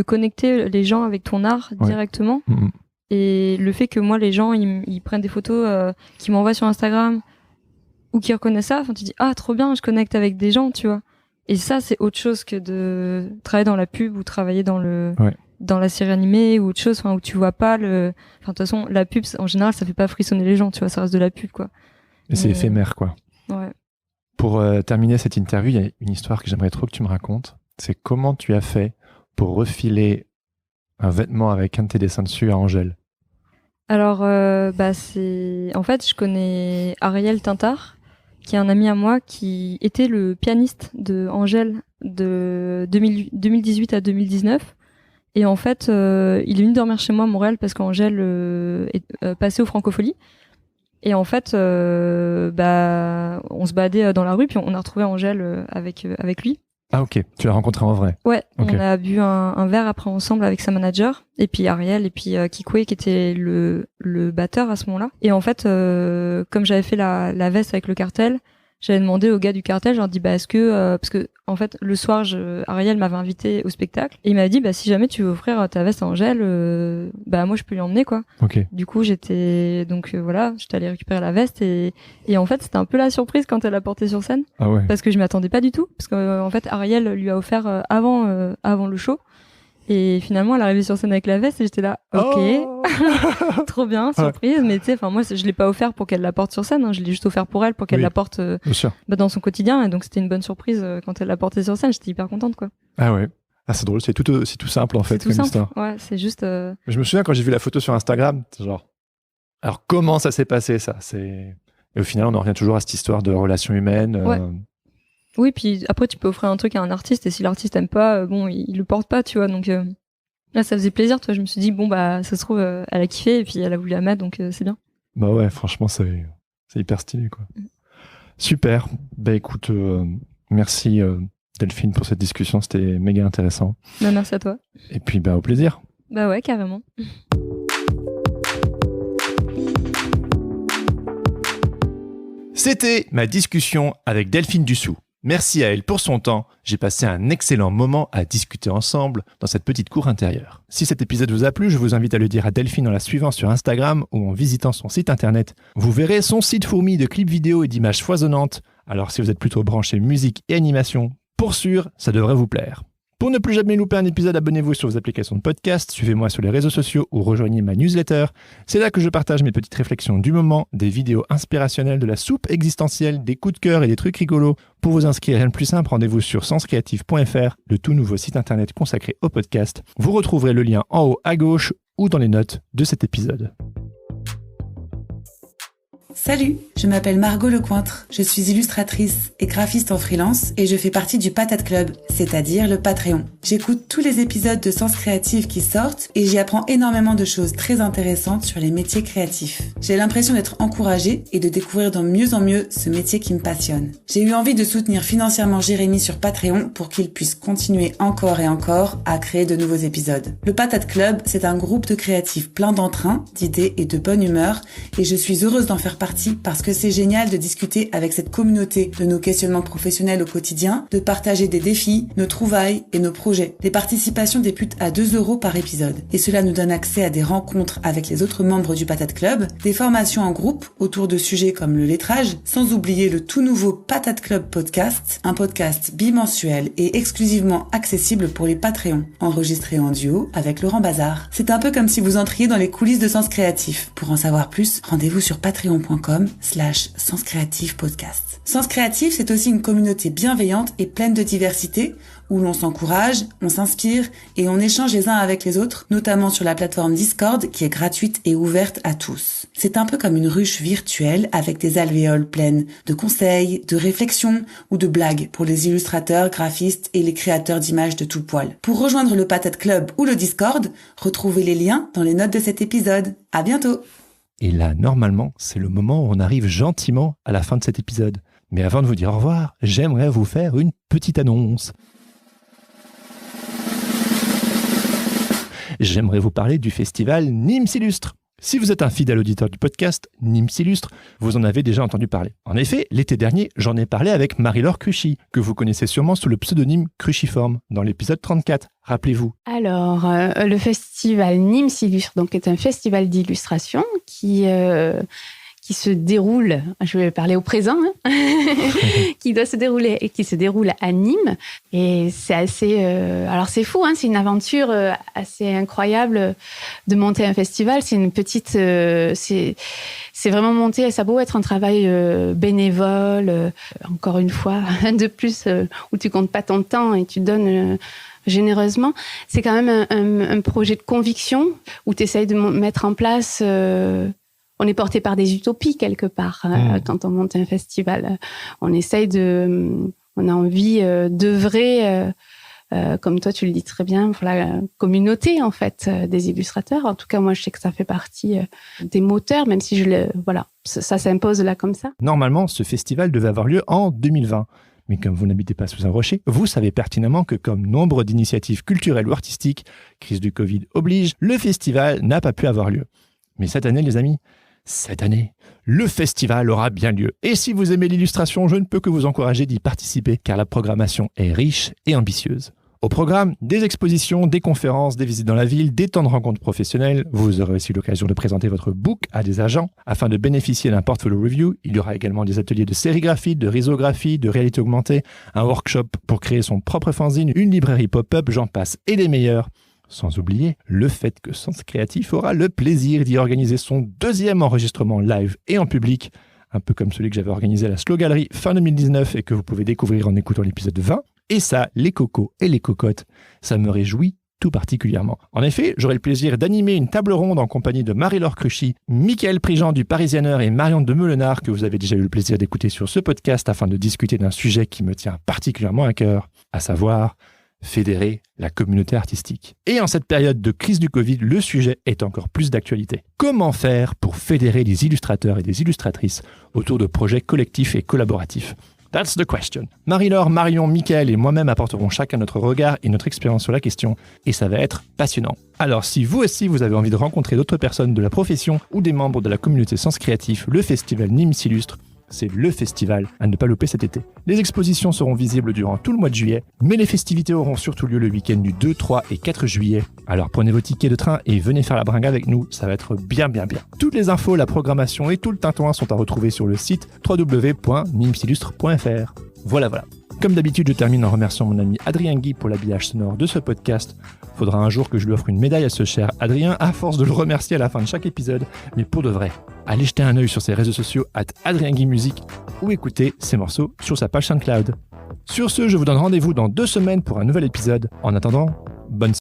connecter les gens avec ton art directement. Mmh. Et le fait que moi, les gens, ils prennent des photos, qu'ils m'envoient sur Instagram ou qu'ils reconnaissent ça, enfin, tu dis, ah, trop bien, je connecte avec des gens, tu vois. Et ça, c'est autre chose que de travailler dans la pub ou travailler dans la série animée ou autre chose, enfin, où tu vois pas enfin, de toute façon, la pub, en général, ça fait pas frissonner les gens, tu vois, ça reste de la pub, quoi. Et c'est éphémère, quoi. Ouais. Pour terminer cette interview, il y a une histoire que j'aimerais trop que tu me racontes. C'est comment tu as fait pour refiler un vêtement avec un de tes dessins dessus à Angèle. Alors, en fait, je connais Ariel Tintard, qui est un ami à moi, qui était le pianiste de Angèle de 2018 à 2019. Et en fait, il est venu dormir chez moi à Montréal parce qu'Angèle est passée au Francophonie. Et en fait, on se baladait dans la rue, puis on a retrouvé Angèle avec lui. Ah ok, tu l'as rencontré en vrai. Ouais, okay. On a bu un verre après ensemble avec sa manager, et puis Ariel, et puis Kikwe qui était le batteur à ce moment-là. Et en fait, comme j'avais fait la veste avec le cartel, j'avais demandé au gars du cartel, je leur dis est-ce que parce que en fait le soir Ariel m'avait invité au spectacle et il m'a dit si jamais tu veux offrir ta veste à Angèle, moi je peux lui emmener quoi. Okay. Du coup j'étais allée récupérer la veste et en fait c'était un peu la surprise quand elle l'a portée sur scène. Ah ouais. Parce que je m'attendais pas du tout parce que en fait Ariel lui a offert avant le show. Et finalement, elle est arrivée sur scène avec la veste et j'étais là, ok, trop bien, surprise. Mais tu sais, moi, je l'ai pas offert pour qu'elle la porte sur scène. Je l'ai juste offert pour elle, pour qu'elle la porte dans son quotidien. Et donc, c'était une bonne surprise quand elle l'a portée sur scène. J'étais hyper contente, quoi. Ah ouais. Ah, c'est drôle, c'est tout simple en fait. C'est tout simple. Histoire. Ouais, c'est juste. Je me souviens quand j'ai vu la photo sur Instagram, genre, alors comment ça s'est passé ça ? Et au final, on en revient toujours à cette histoire de relations humaines. Ouais. Oui, puis après, tu peux offrir un truc à un artiste et si l'artiste aime pas, il le porte pas, tu vois. Donc là, ça faisait plaisir, tu vois. Je me suis dit, ça se trouve, elle a kiffé et puis elle a voulu la mettre, donc c'est bien. Bah ouais, franchement, c'est hyper stylé, quoi. Super. Bah écoute, merci Delphine pour cette discussion, c'était méga intéressant. Bah merci à toi. Et puis, au plaisir. Bah ouais, carrément. C'était ma discussion avec Delphine Dussoux. Merci à elle pour son temps. J'ai passé un excellent moment à discuter ensemble dans cette petite cour intérieure. Si cet épisode vous a plu, je vous invite à le dire à Delphine en la suivant sur Instagram ou en visitant son site internet. Vous verrez son site fourmi de clips vidéo et d'images foisonnantes. Alors si vous êtes plutôt branché musique et animation, pour sûr, ça devrait vous plaire. Pour ne plus jamais louper un épisode, abonnez-vous sur vos applications de podcast, suivez-moi sur les réseaux sociaux ou rejoignez ma newsletter. C'est là que je partage mes petites réflexions du moment, des vidéos inspirationnelles, de la soupe existentielle, des coups de cœur et des trucs rigolos. Pour vous inscrire, rien de plus simple, rendez-vous sur senscreative.fr, le tout nouveau site internet consacré au podcast. Vous retrouverez le lien en haut à gauche ou dans les notes de cet épisode. Salut, je m'appelle Margot Lecointre, je suis illustratrice et graphiste en freelance et je fais partie du Patate Club, c'est-à-dire le Patreon. J'écoute tous les épisodes de Sens Créative qui sortent et j'y apprends énormément de choses très intéressantes sur les métiers créatifs. J'ai l'impression d'être encouragée et de découvrir de mieux en mieux ce métier qui me passionne. J'ai eu envie de soutenir financièrement Jérémy sur Patreon pour qu'il puisse continuer encore et encore à créer de nouveaux épisodes. Le Patate Club, c'est un groupe de créatifs plein d'entrain, d'idées et de bonne humeur et je suis heureuse d'en faire partie parce que c'est génial de discuter avec cette communauté de nos questionnements professionnels au quotidien, de partager des défis, nos trouvailles et nos projets. Les participations débutent à 2 € par épisode et cela nous donne accès à des rencontres avec les autres membres du Patate Club, des formations en groupe autour de sujets comme le lettrage, sans oublier le tout nouveau Patate Club Podcast, un podcast bimensuel et exclusivement accessible pour les Patreons, enregistré en duo avec Laurent Bazar. C'est un peu comme si vous entriez dans les coulisses de Sens Créatif. Pour en savoir plus, rendez-vous sur patreon.com/senscreativepodcast. Sens Créatif, c'est aussi une communauté bienveillante et pleine de diversité où l'on s'encourage, on s'inspire et on échange les uns avec les autres, notamment sur la plateforme Discord qui est gratuite et ouverte à tous. C'est un peu comme une ruche virtuelle avec des alvéoles pleines de conseils, de réflexions ou de blagues pour les illustrateurs, graphistes et les créateurs d'images de tout poil. Pour rejoindre le Patate Club ou le Discord, retrouvez les liens dans les notes de cet épisode. À bientôt! Et là, normalement, c'est le moment où on arrive gentiment à la fin de cet épisode. Mais avant de vous dire au revoir, j'aimerais vous faire une petite annonce. J'aimerais vous parler du festival Nîmes s'illustre. Si vous êtes un fidèle auditeur du podcast Nîmes s'illustre, vous en avez déjà entendu parler. En effet, l'été dernier, j'en ai parlé avec Marie-Laure Cruchy, que vous connaissez sûrement sous le pseudonyme Cruciforme, dans l'épisode 34. Rappelez-vous. Alors, le festival Nîmes s'illustre, donc, est un festival d'illustration qui se déroule, je vais parler au présent, qui se déroule à Nîmes. Et c'est assez... alors, c'est fou, c'est une aventure assez incroyable de monter un festival. C'est une petite... c'est vraiment monté, ça a beau être un travail bénévole, encore une fois, de plus, où tu comptes pas ton temps et tu donnes... généreusement, c'est quand même un projet de conviction où tu essayes de mettre en place... on est porté par des utopies quelque part quand on monte un festival. On a envie d'œuvrer, comme toi tu le dis très bien, pour la communauté en fait des illustrateurs. En tout cas, moi je sais que ça fait partie des moteurs, même si ça s'impose là comme ça. Normalement, ce festival devait avoir lieu en 2020. Mais comme vous n'habitez pas sous un rocher, vous savez pertinemment que comme nombre d'initiatives culturelles ou artistiques, crise du Covid oblige, le festival n'a pas pu avoir lieu. Mais cette année, les amis, le festival aura bien lieu. Et si vous aimez l'illustration, je ne peux que vous encourager d'y participer, car la programmation est riche et ambitieuse. Au programme, des expositions, des conférences, des visites dans la ville, des temps de rencontres professionnelles. Vous aurez aussi l'occasion de présenter votre book à des agents. Afin de bénéficier d'un portfolio review, il y aura également des ateliers de sérigraphie, de risographie, de réalité augmentée, un workshop pour créer son propre fanzine, une librairie pop-up, j'en passe, et les meilleurs. Sans oublier le fait que Sens Créatif aura le plaisir d'y organiser son 2e enregistrement live et en public, un peu comme celui que j'avais organisé à la Slow Gallery fin 2019 et que vous pouvez découvrir en écoutant l'épisode 20. Et ça, les cocos et les cocottes, ça me réjouit tout particulièrement. En effet, j'aurai le plaisir d'animer une table ronde en compagnie de Marie-Laure Cruchy, Mickaël Prigent du Parisianer et Marion de Meulenard, que vous avez déjà eu le plaisir d'écouter sur ce podcast afin de discuter d'un sujet qui me tient particulièrement à cœur, à savoir... fédérer la communauté artistique. Et en cette période de crise du Covid, le sujet est encore plus d'actualité. Comment faire pour fédérer des illustrateurs et des illustratrices autour de projets collectifs et collaboratifs? That's the question. Marie-Laure, Marion, Mickaël et moi-même apporterons chacun notre regard et notre expérience sur la question, et ça va être passionnant. Alors si vous aussi vous avez envie de rencontrer d'autres personnes de la profession ou des membres de la communauté Sens Créatif, le festival Nîmes s'illustre. C'est le festival à ne pas louper cet été. Les expositions seront visibles durant tout le mois de juillet, mais les festivités auront surtout lieu le week-end du 2, 3 et 4 juillet. Alors prenez vos tickets de train et venez faire la bringue avec nous, ça va être bien. Toutes les infos, la programmation et tout le tintouin sont à retrouver sur le site www.nimsillustre.fr. Voilà. Comme d'habitude, je termine en remerciant mon ami Adrien Guy pour l'habillage sonore de ce podcast. Faudra un jour que je lui offre une médaille à ce cher Adrien, à force de le remercier à la fin de chaque épisode. Mais pour de vrai, allez jeter un œil sur ses réseaux sociaux @AdrienGuy-Musique ou écoutez ses morceaux sur sa page SoundCloud. Sur ce, je vous donne rendez-vous dans 2 semaines pour un nouvel épisode. En attendant, bonne